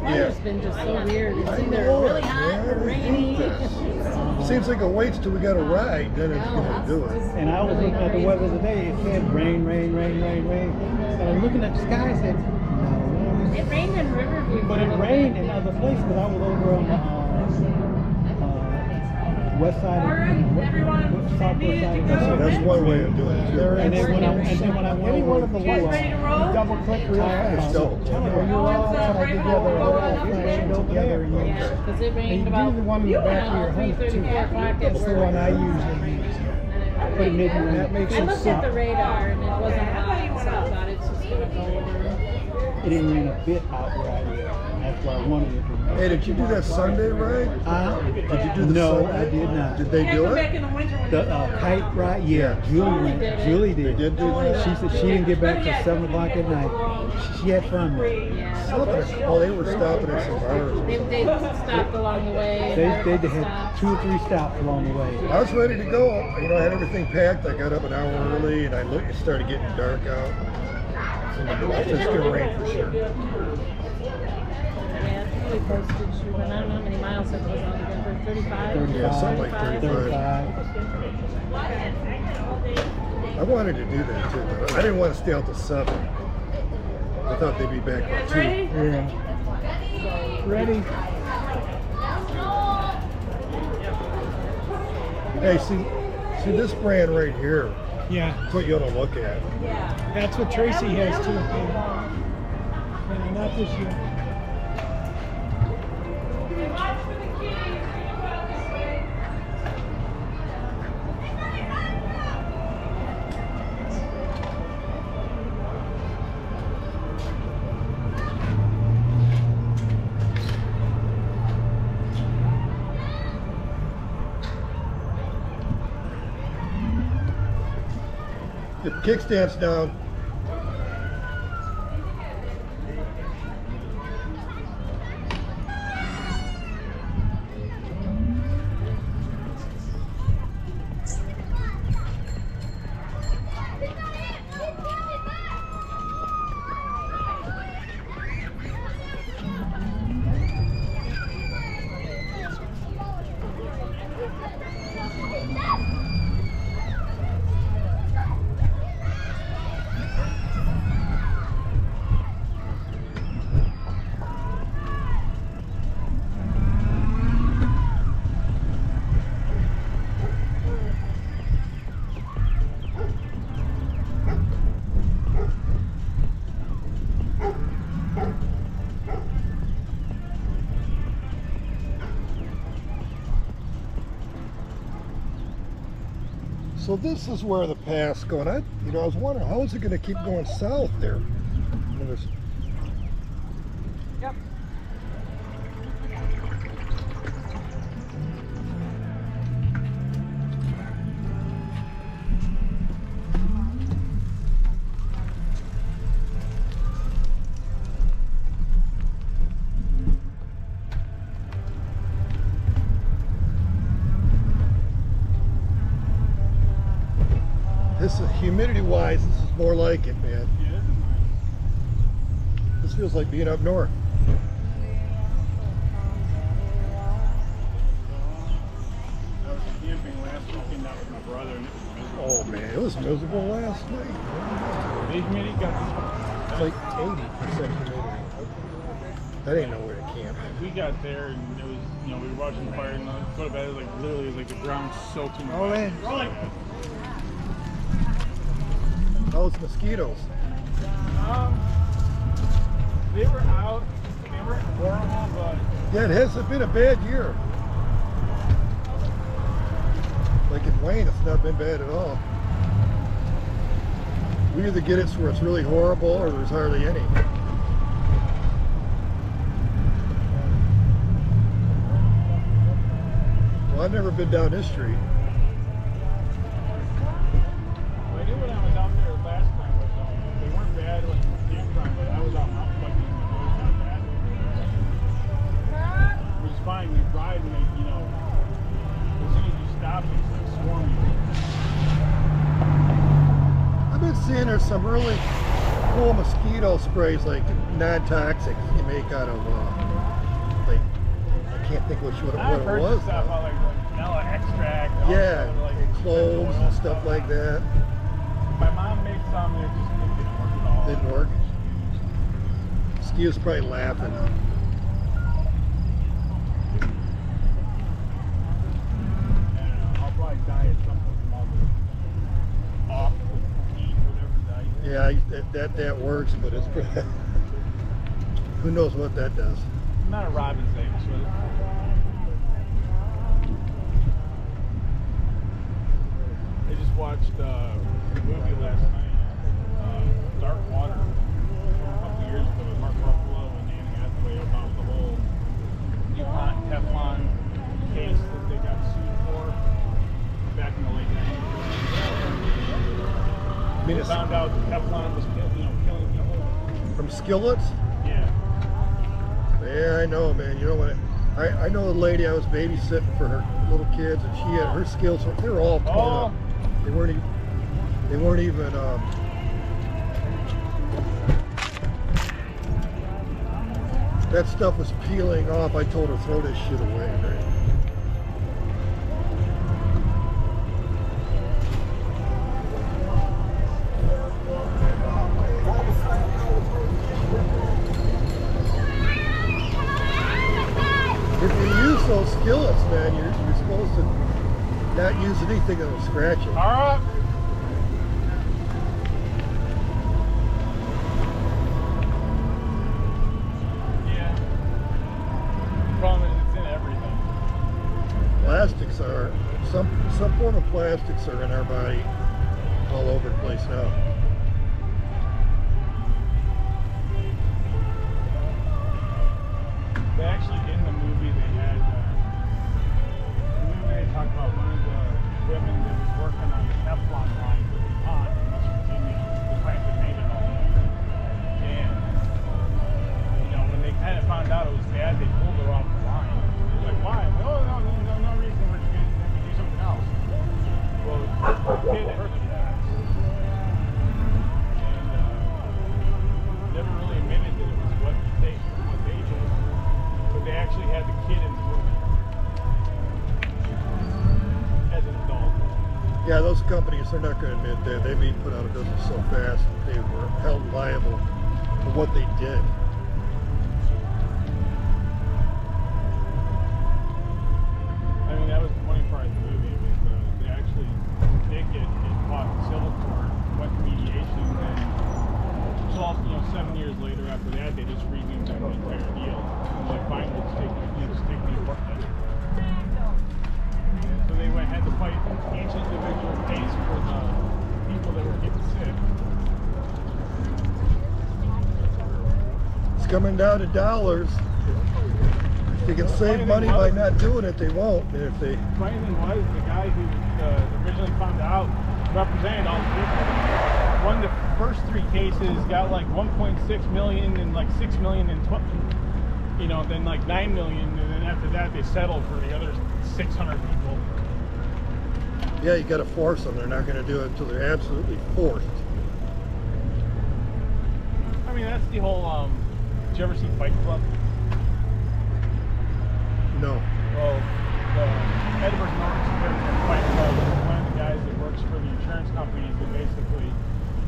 Weather's been just so weird. It's I either know really it, hot man. or I hate rainy. this. Seems like it waits till we got a ride, then it's gonna do it. And I was looking at the weather today. It said rain, rain, rain, rain, rain. And I'm looking at the sky and said, no. It rained in Riverview. But it rained in other places. But I was over on the west side of southwest side of So that's one way of doing it too. And then when I went over to Double click real fast. It's double. You're all tied together, all flashing together, and Yeah, because it and rained you do about the one in the back of your home 3:30, too. 4 o'clock. That's the one I usually use. but it made me That makes I it looked at the radar and it wasn't hot, so I thought it's just gonna go over. it didn't rain a bit out where I live. That's why I wanted it to rain. Hey, did you do that Sunday ride? Did you do the No, Sunday? I did not. Did they do Come back it? in the winter when The it's cold. kite ride, yeah, Julie went. Julie They did. did do that? She said she didn't get back till 7 o'clock at night. She had fun though. Yeah. Oh, they were stopping at some bars. They stopped along the way. They and had stopped. 2 or 3 stops along the way. I was ready to go. You know, I had everything packed. I got up an hour early, and I looked. It started getting dark out. So it's gonna rain for sure. Yeah, it's really postage, but I don't know how many miles it was altogether. 35? 35, Yeah, something like 35. I wanted to do that too, but I didn't want to stay out till 7. I thought they'd be back by 2. Ready? Yeah. Ready? Hey, see this brand right here. Yeah, That's what you ought to look at. that's what Tracy has too. Yeah, not this year. Watch for the keys. Bring them out this way. Get the kickstands down. So this is where the path's going. I was wondering, how is it going to keep going south there? Yep. This is humidity-wise, this is more like it, man. Yeah, this is nice. This feels like being up north. I was camping last weekend out with my brother, and it was miserable. Oh man, it was miserable last night. The humidity got It's like 80% humidity. That ain't nowhere to camp. we got there, and it was, we were watching the fire, and the foot of it was like literally it was like the ground soaking Roll wet. in. Rolling. Those mosquitoes. They were out. They weren't horrible, but Yeah, it hasn't been a bad year. Like in Wayne, it's not been bad at all. We either get it where it's really horrible or there's hardly any. Well, I've never been down this street. I knew when I was out there last time, but they weren't bad like campground, but I was out mountain biking, and it was not bad. It was fine. We ride, and as soon as you stop, it's like swarming. seeing there's some really cool mosquito sprays, like non-toxic, you make out of, like, I can't think what I've it heard was. stuff about like vanilla extract. and all Yeah, that other, like, and cloves essential and oil stuff like that. My mom makes some and it just didn't work at all. Didn't work. Steve's probably laughing. I'll probably die at some point from all the off the heat, whatever Yeah, die. that works, but it's who knows what that does. I'm not a Robin's egg, so I just watched a movie last night, Dark Water, from a couple years ago with Mark Ruffalo and Anne Hathaway about the whole DuPont Teflon case that they got sued for back in the late 90s. I mean, They found out Teflon was killing people. From skillets? Yeah. Yeah, I know, man. You know what? I know a lady I was babysitting for her little kids, and she had her skills. They were all torn up. They weren't even. That stuff was peeling off. I told her throw this shit away. Right? If you use those skillets, man, you're supposed to not use anything that'll scratch it. All right. Yeah. The problem is it's in everything. Plastics are some form of plastics are in our body all over the place now. They actually, in the movie, they had, they talked about one of the women that was working on the Teflon line for DuPont in West Virginia, the plant that made it all. And, when they kind of found out it was bad, they pulled her off the line. They're like, why? Oh, no reason, we're just going to do something else. Well, the kid hurt the guys. And, never really admitted that it was what they did. But they actually had the kid in the movie as an adult. Yeah, those companies, they're not going to admit that. They've been put out of business so fast, they were held liable for what they did. I mean, that was the funny part of the movie. Was, they actually did get caught in civil court, went to mediation, and so 7 years later after that, they just renewed that entire deal. And like, fine, we'll just take the apartment. So they had to fight each individual case for the people that were getting sick. It's coming down to dollars. If they can save money by not doing it, they won't. And if they Funny thing was, the guy who originally found out represented all the people. Won the first 3 cases, got like 1.6 million and like 6 million and then like 9 million, and then after that they settled for the other 600 people. yeah, you got to force them. They're not going to do it until they're absolutely forced. I mean, that's the whole. Did you ever see Fight Club? No. Well, Edward Norton's character in Fight Club is one of the guys that works for the insurance companies that basically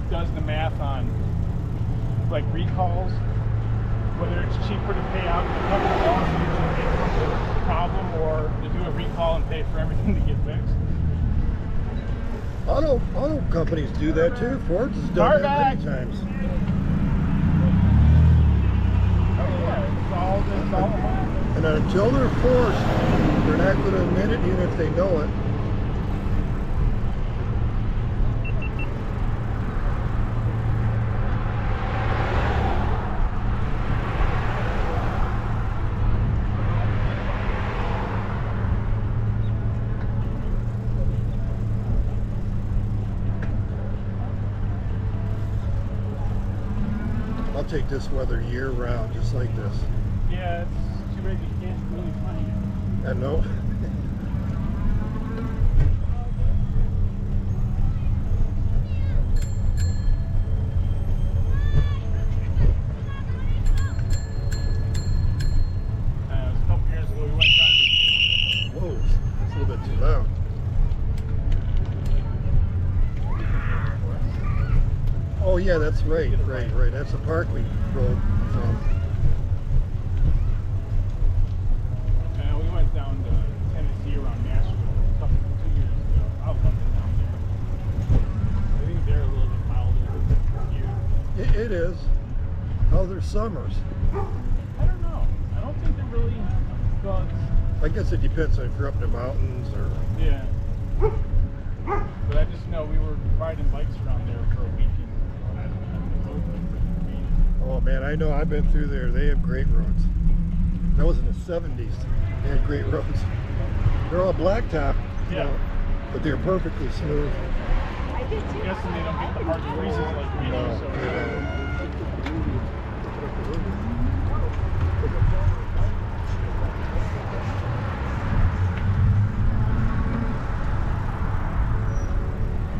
does the math on like recalls, whether it's cheaper to pay out to cover the losses and pay for the problem, or to do a recall and pay for everything to get fixed. Auto companies do that too. Ford's has done that many times. Oh yeah, it's all money. And until they're forced, they're not going to admit it, even if they know it. I'll take this weather year round, just like this. Yeah, it's too bad you can't really find it. I know. them. Oh yeah, that's right. That's the park we rode from. We went down to Tennessee around Nashville 2 years ago. I loved it down there. I think they're a little bit milder here. It is. Oh, there's summers. I don't know. I don't think they're really. Well, I guess it depends on if you're up in the mountains or. yeah. But I just know we were riding bikes around there for a week. Oh man, I know. I've been through there. They have great roads. That was in the 70s. They had great roads. They're all blacktop, you know, but they're perfectly smooth. I'm guessing they don't get the hard greases like we do. No, So. they don't.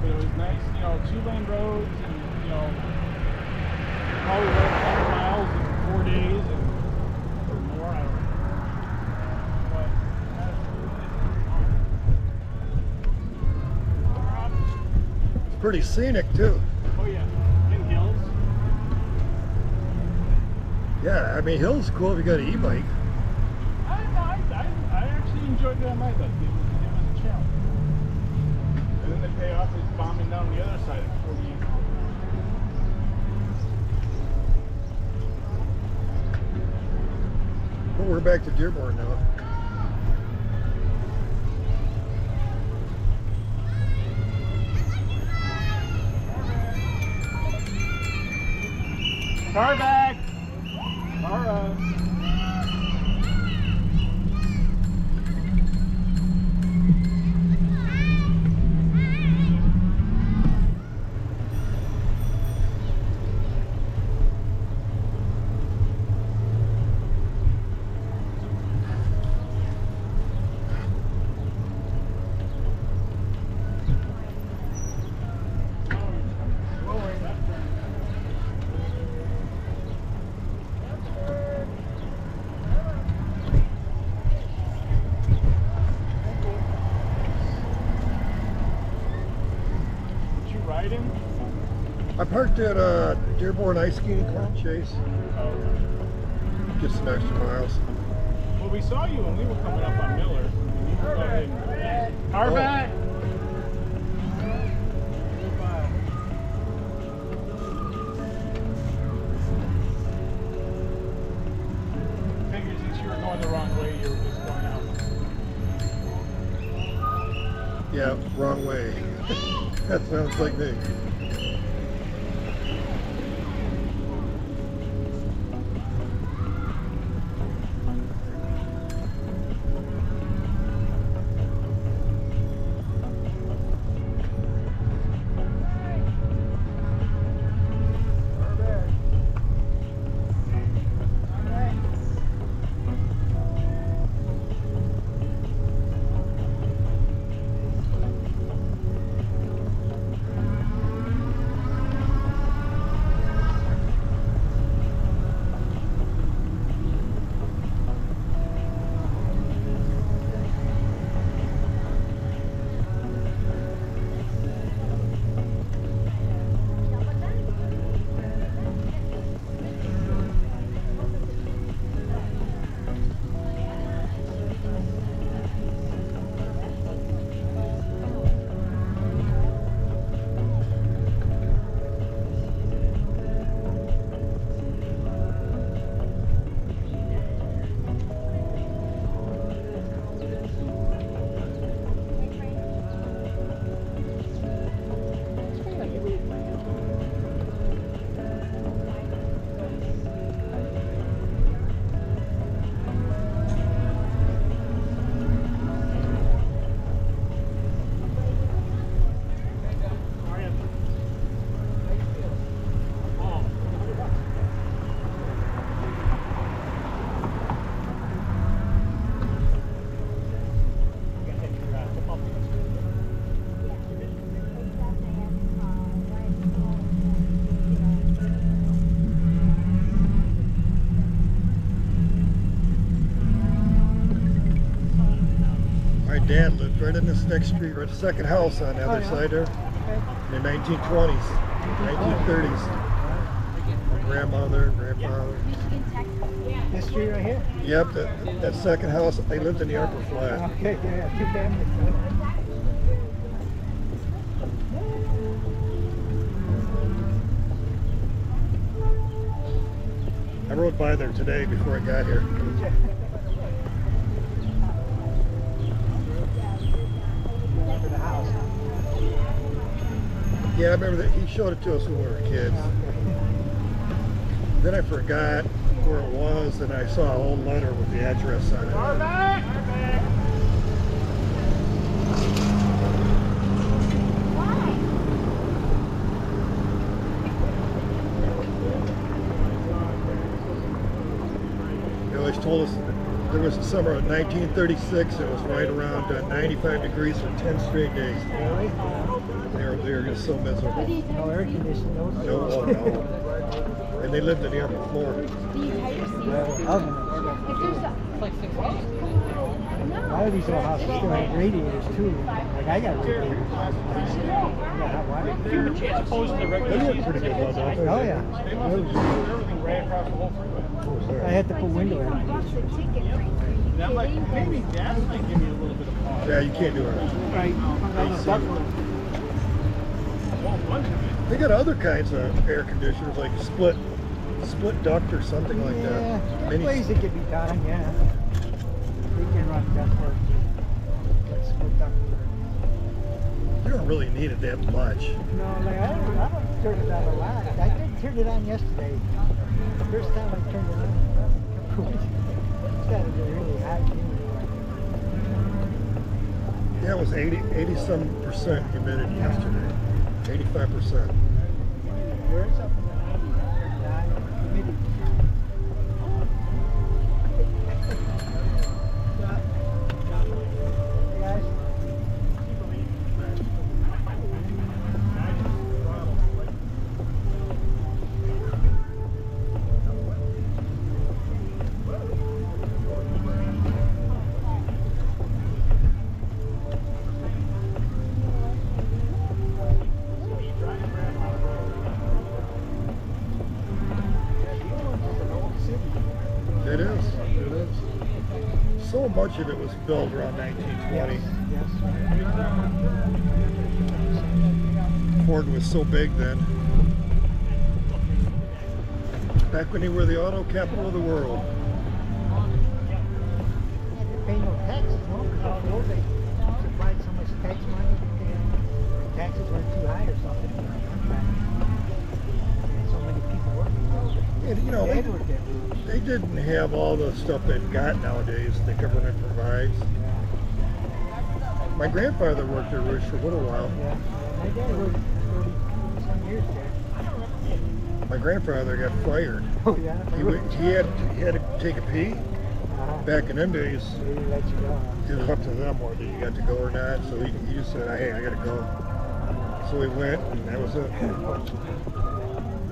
But it was nice, you know, 2-lane roads and, you know, probably rode 100 miles in 4 days and or more, I don't know. But It's pretty scenic too. oh yeah, in hills. Yeah, I mean, hills cool if you got an e-bike. I actually enjoyed it on my bike. It was a challenge. And then the payoff is bombing down the other side at 48. But we're back to Dearborn now. Car back! Alright. I parked at Dearborn Ice Skating Club, Chase. Oh, okay. Get some extra miles. Well, we saw you when we were coming up on Miller. Car back! Figured since you were going the wrong way, you were just going out. Yeah, wrong way. That sounds like me. dad lived right in this next street, right the second house on the other side there. In the 1920s, 1930s. My grandmother, grandfather. This street right here? Yep, that second house, they lived in the upper flat. Okay, yeah, 2 families. I rode by there today before I got here. Remember the house? Yeah, I remember that he showed it to us when we were kids. Then I forgot where it was, and I saw a whole letter with the address on it. They always told us there was a summer of 1936. It was right around 95 degrees for 10 straight days. Really? They were just so miserable. No air conditioning, no. No. And they lived in the upper floor. Oven. Like 6 months. A lot of these old houses still have radiators too. Like I got radiators. I got hot water. As opposed to the They regular. look pretty good ones, don't they? Oh yeah. Everything ran across the whole freeway. What was I that? had to put window air conditioning. That might, maybe that might give me a little bit of pause. Yeah, you can't do it. Right. They got other kinds of air conditioners, like split duct or something like that. Yeah, Mini- ways it could be done, yeah. They can run ductwork. Like split ductwork. You don't really need it that much. No, like I don't turn it on a lot. I did turn it on yesterday. The first time I turned it on, it's got to be really high humidity. Yeah, it was 80-some% humidity yesterday. 85%. Where it's up in the 90s, humidity. Guys, It is. It is. So much of it was built around 1920. Ford was so big then. Back when they were the auto capital of the world. they pay no taxes, no, because although they supplied so much tax money, the taxes weren't too high or something. So many people working. And, you know, Dad worked there. they didn't have all the stuff they've got nowadays the government provides. My grandfather worked there for a little while. Yeah. My dad worked 30-some years there. My grandfather got fired. Oh yeah? He had to take a pee. Back in them days, They let you go. it was up to them whether you got to go or not. So he just said, hey, I got to go. So he went, and that was it.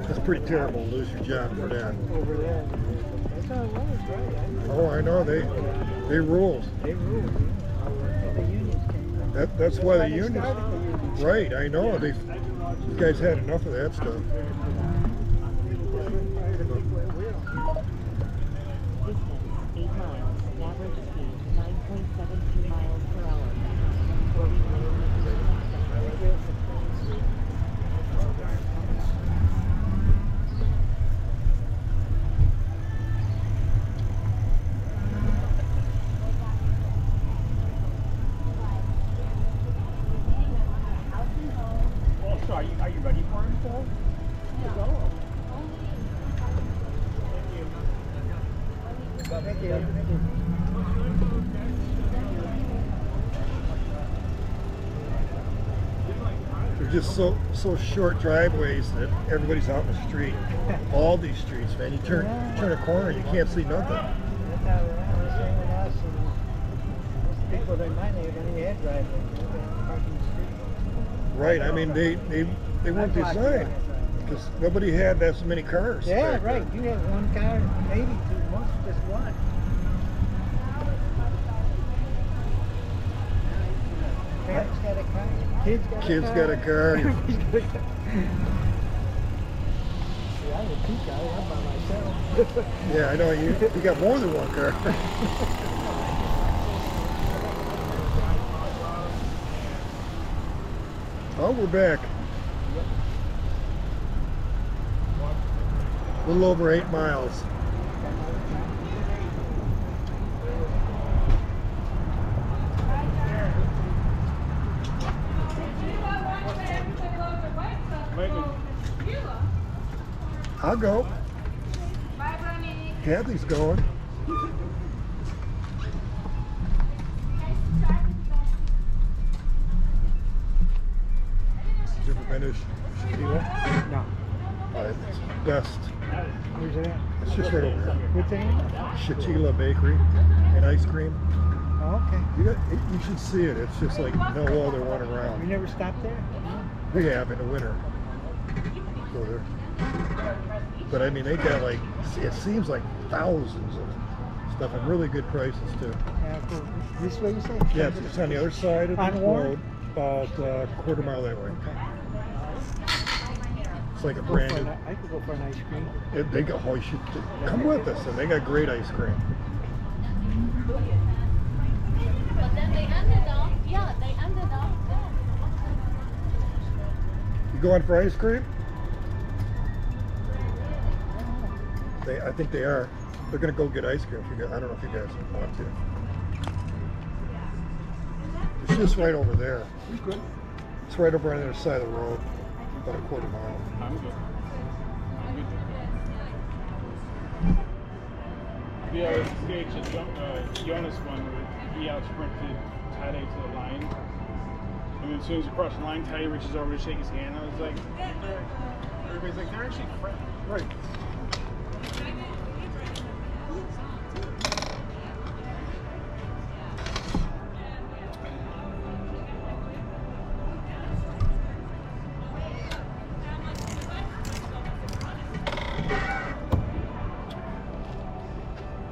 It's pretty terrible to lose your job for that. Over there. That's how it was, right? Oh, I know, they ruled. They ruled. Until the unions came. That's why the they unions. started the unions. Right, I know. These guys had enough of that stuff. Distance 8 miles. Average speed 9.72 miles per hour. Well, so are you ready for him to go? Thank you. They're just so short driveways that everybody's out in the street. All these streets, man. You turn a corner, you can't see nothing. That's how it was saying with us. And most people that in my neighborhood had driveways. They were parking the street. Right. I mean, they weren't designed because nobody had that many cars. Yeah, back right. then. You had one car, maybe two, most just one. Kid's got a car. Everybody's got a car. Yeah, I'm a two guy. I'm by myself. Yeah, I know. You got more than one car. Oh, we're back. A little over 8 miles. I'll go. Kathy's going. You ever been to Shaquille? No. It's best. Where's it at? It's just right over here. What's the name? Shaquille Bakery and ice cream. Oh, okay. You should see it. It's just like no other one You around. never stopped there? We have in the winter. Go there. But I mean, they got like, it seems like thousands of stuff and really good prices too. Go this way, you say? Yeah, it's on the other side of the On Warren? road, about a quarter mile that way. It's like a Go for brand new. I could go for an ice cream. They go, oh, you should come with us, and they got great ice cream. But then they ended up, yeah, they ended up. You going for ice cream? I think they are. They're gonna go get ice cream. If you guys, I don't know if you guys want to. It's just right over there. You good? It's right over on the other side of the road, about a quarter mile. I'm good. Yeah, it's stage Jonas one where he out sprinted Tade to the line. And then as soon as he crossed the line, Tade reaches over to shake his hand. I was like, everybody's like, they're actually friends. Right.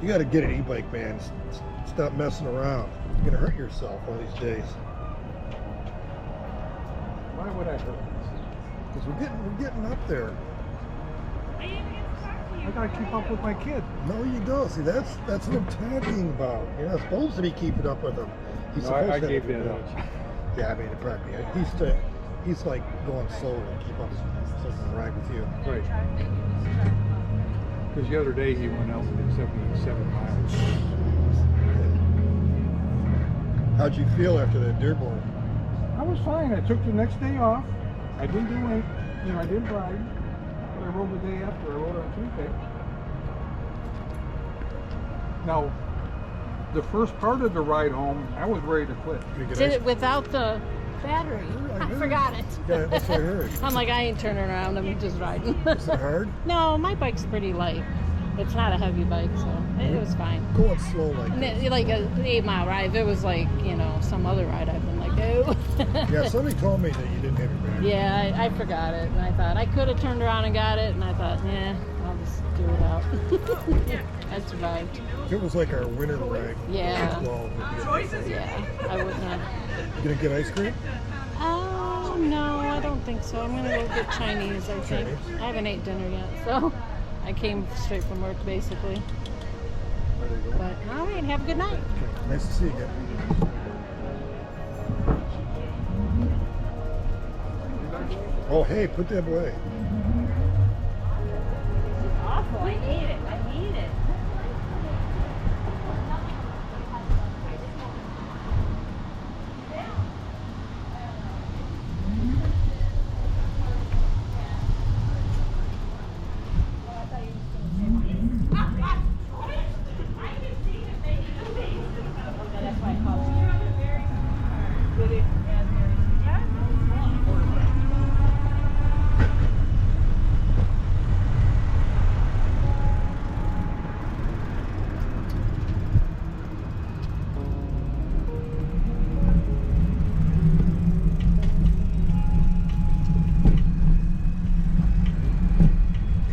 You got to get an e-bike, man. Stop messing around. You're gonna hurt yourself one of these days. Why would I hurt myself? Because we're getting up there. I gotta keep up with my kid. No, you don't. See, that's what I'm talking about. You're not supposed to be keeping up with him. He's No, supposed I to gave have that a up. age. Yeah, I mean, it probably. He's like going slower to keep up so he can ride with you. Right. Because the other day he went out and did 77 miles. How'd you feel after that Dearborn? I was fine. I took the next day off. I didn't do any, I didn't ride. But I rode the day after. I rode on Tuesday. Now, the first part of the ride home, I was ready to quit. Did it without the battery. I forgot it. Yeah, that's what I heard. I'm like, I ain't turning around. I'm just riding. Is it hard? No, my bike's pretty light. It's not a heavy bike, so it was fine. Going slow like And this. it, like an 8-mile ride. If it was like, some other ride, I've been like, oh. Yeah, somebody told me that you didn't have your battery. Yeah, I forgot it. And I thought I could have turned around and got it. And I thought, I'll just do it out. I survived. If it was like our winter ride, Yeah. well, Yeah, I wouldn't have. you gonna get ice cream? Oh, no, I don't think so. I'm going to go get Chinese, I think. Chinese? I haven't ate dinner yet, so I came straight from work, basically. There you go. But, all right, have a good night. Nice to see you again. Oh, hey, put that away. Awful. I hate it. I hate it. That's why I call it.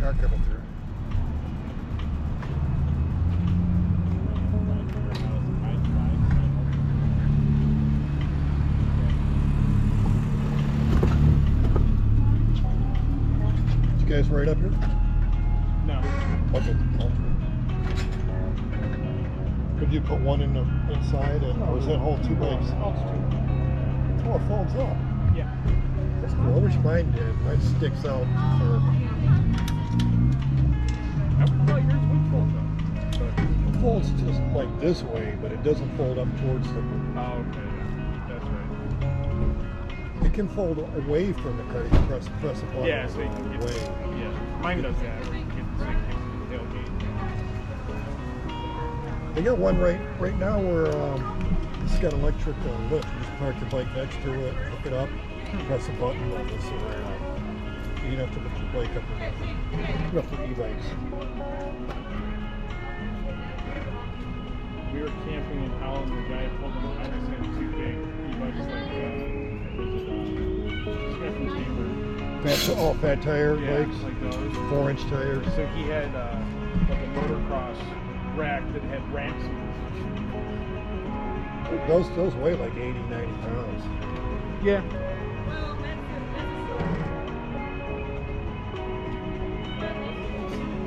Car coming through. guys right up here? No. Okay. Could you put one in the inside, or is that whole 2 bikes? Oh, it folds up. Yeah. That's cool. I wish mine did. Mine sticks out. I would thought yours would fold up. It folds just like this way, but it doesn't fold up towards the. Oh, okay. That's right. It can fold away from the car. You can press a button. Yeah, so you can get away. Yeah, mine does that. Where you can get the tailgate. They got one right now where it's got electric lift. You just park your bike next to it, hook it up, press a button, and it's right up. You don't have to lift your bike up or nothing. Enough for e-bikes. We were camping in Holland. The guy pulled them behind us had 2 big e-bikes Fat tire yeah, bikes, like those. 4-inch tires. So he had like a motocross rack that had ramps. Those weigh like 80, 90 pounds. Yeah.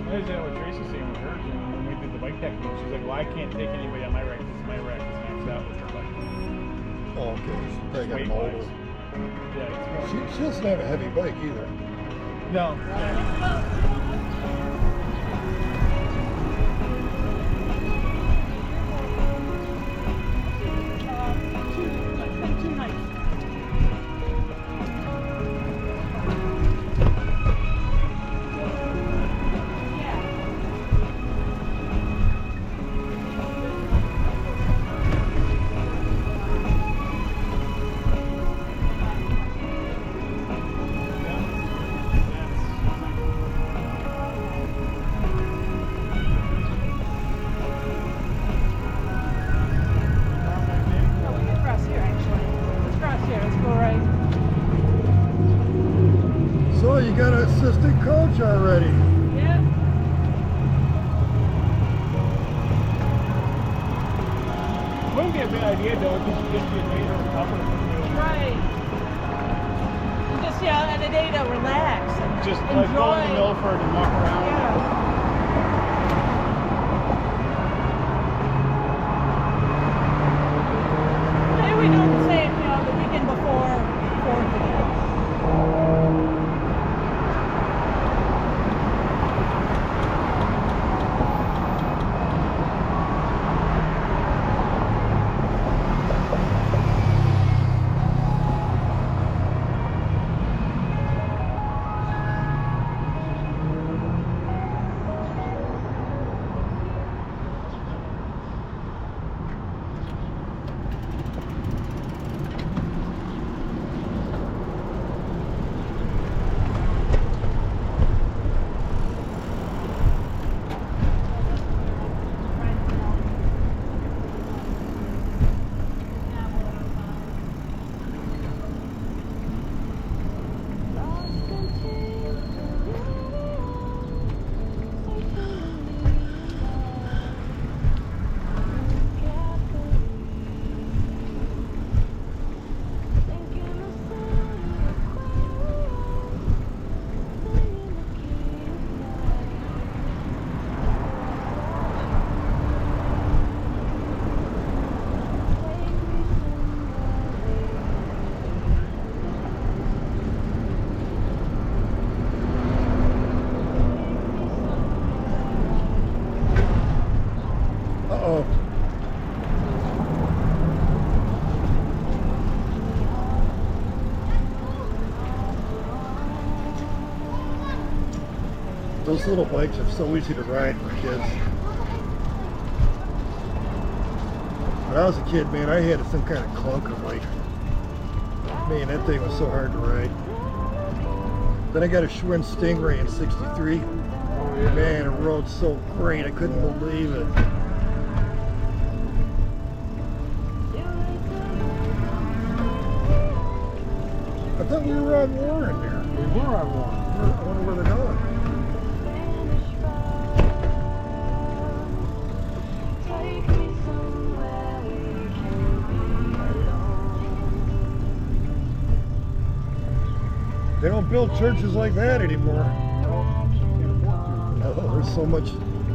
That is what Tracy's saying with her when we did the bike packing. She's like, well, I can't take anybody on my rack because my rack is maxed out with her bike. Oh, okay. She probably got an older. Yeah, it's more. She doesn't have a heavy bike either. No. So you got an assistant coach already. Yeah. Wouldn't be a bad idea though, because you just get later and cover. Right. Just and a day to relax and Just enjoy. like go to Milford and walk around. Yeah. Maybe we do the same, the weekend before 4th again. Uh-oh. Those little bikes are so easy to ride for kids. When I was a kid, man, I had some kind of clunker bike. Man, that thing was so hard to ride. Then I got a Schwinn Stingray in '63. Man, it rode so great, I couldn't believe it. I thought we were on Warren there. We were on one. I wonder where they're going. They don't build churches like that anymore. There's so much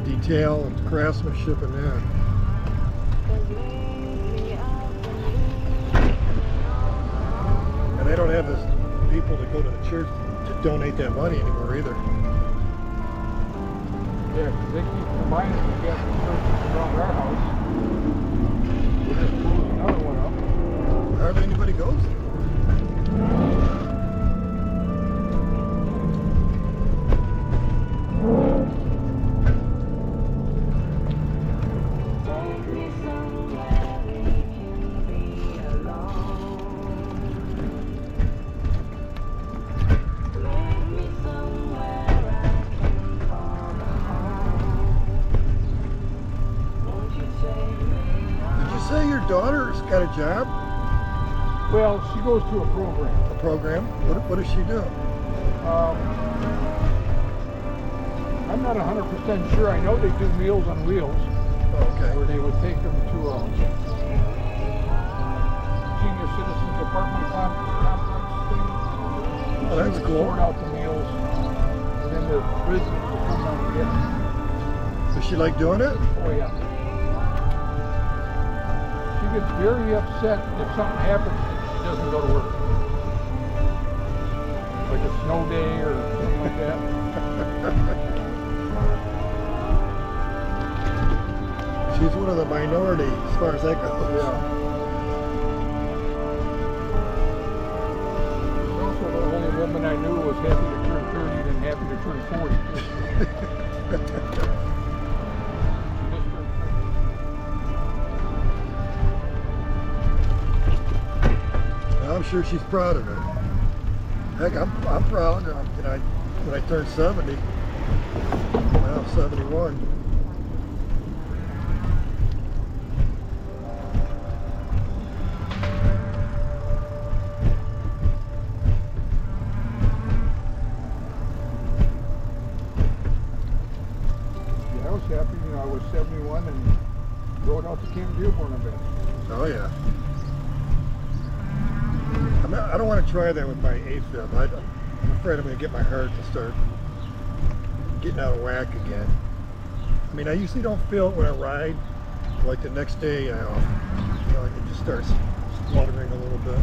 detail and craftsmanship in that. And they don't have the people to go to the church to donate that money anymore either. Yeah, because they keep combining the Catholic churches around our house. We're just moving another one up. Hardly anybody goes there. Did you say your daughter's got a job? Well, she goes to a program. A program? What does she do? I'm not 100% sure. I know they do Meals on Wheels, Okay. where they would take them to a senior citizens apartment complex thing. Oh, that's She would cool. sort out the meals, and then the residents would come down and get them. Does she like doing it? Oh yeah. She gets very upset if something happens and she doesn't go to work. Like a snow day or something like that. She's one of the minority as far as that goes. Yeah. She's also the only woman I knew was happy to turn 30 and happy to turn 40 too. She just turned 30. I'm sure she's proud of it. Heck, I'm proud. When I turned 70, well, I'm 71. Yeah, I was happy. You know, I was 71 and rode out to Camp Dearborn a bit. Oh yeah. I don't want to try that with my AFib. I'm afraid I'm going to get my heart to start getting out of whack again. I mean, I usually don't feel it when I ride. Like the next day, like it just starts fluttering a little bit.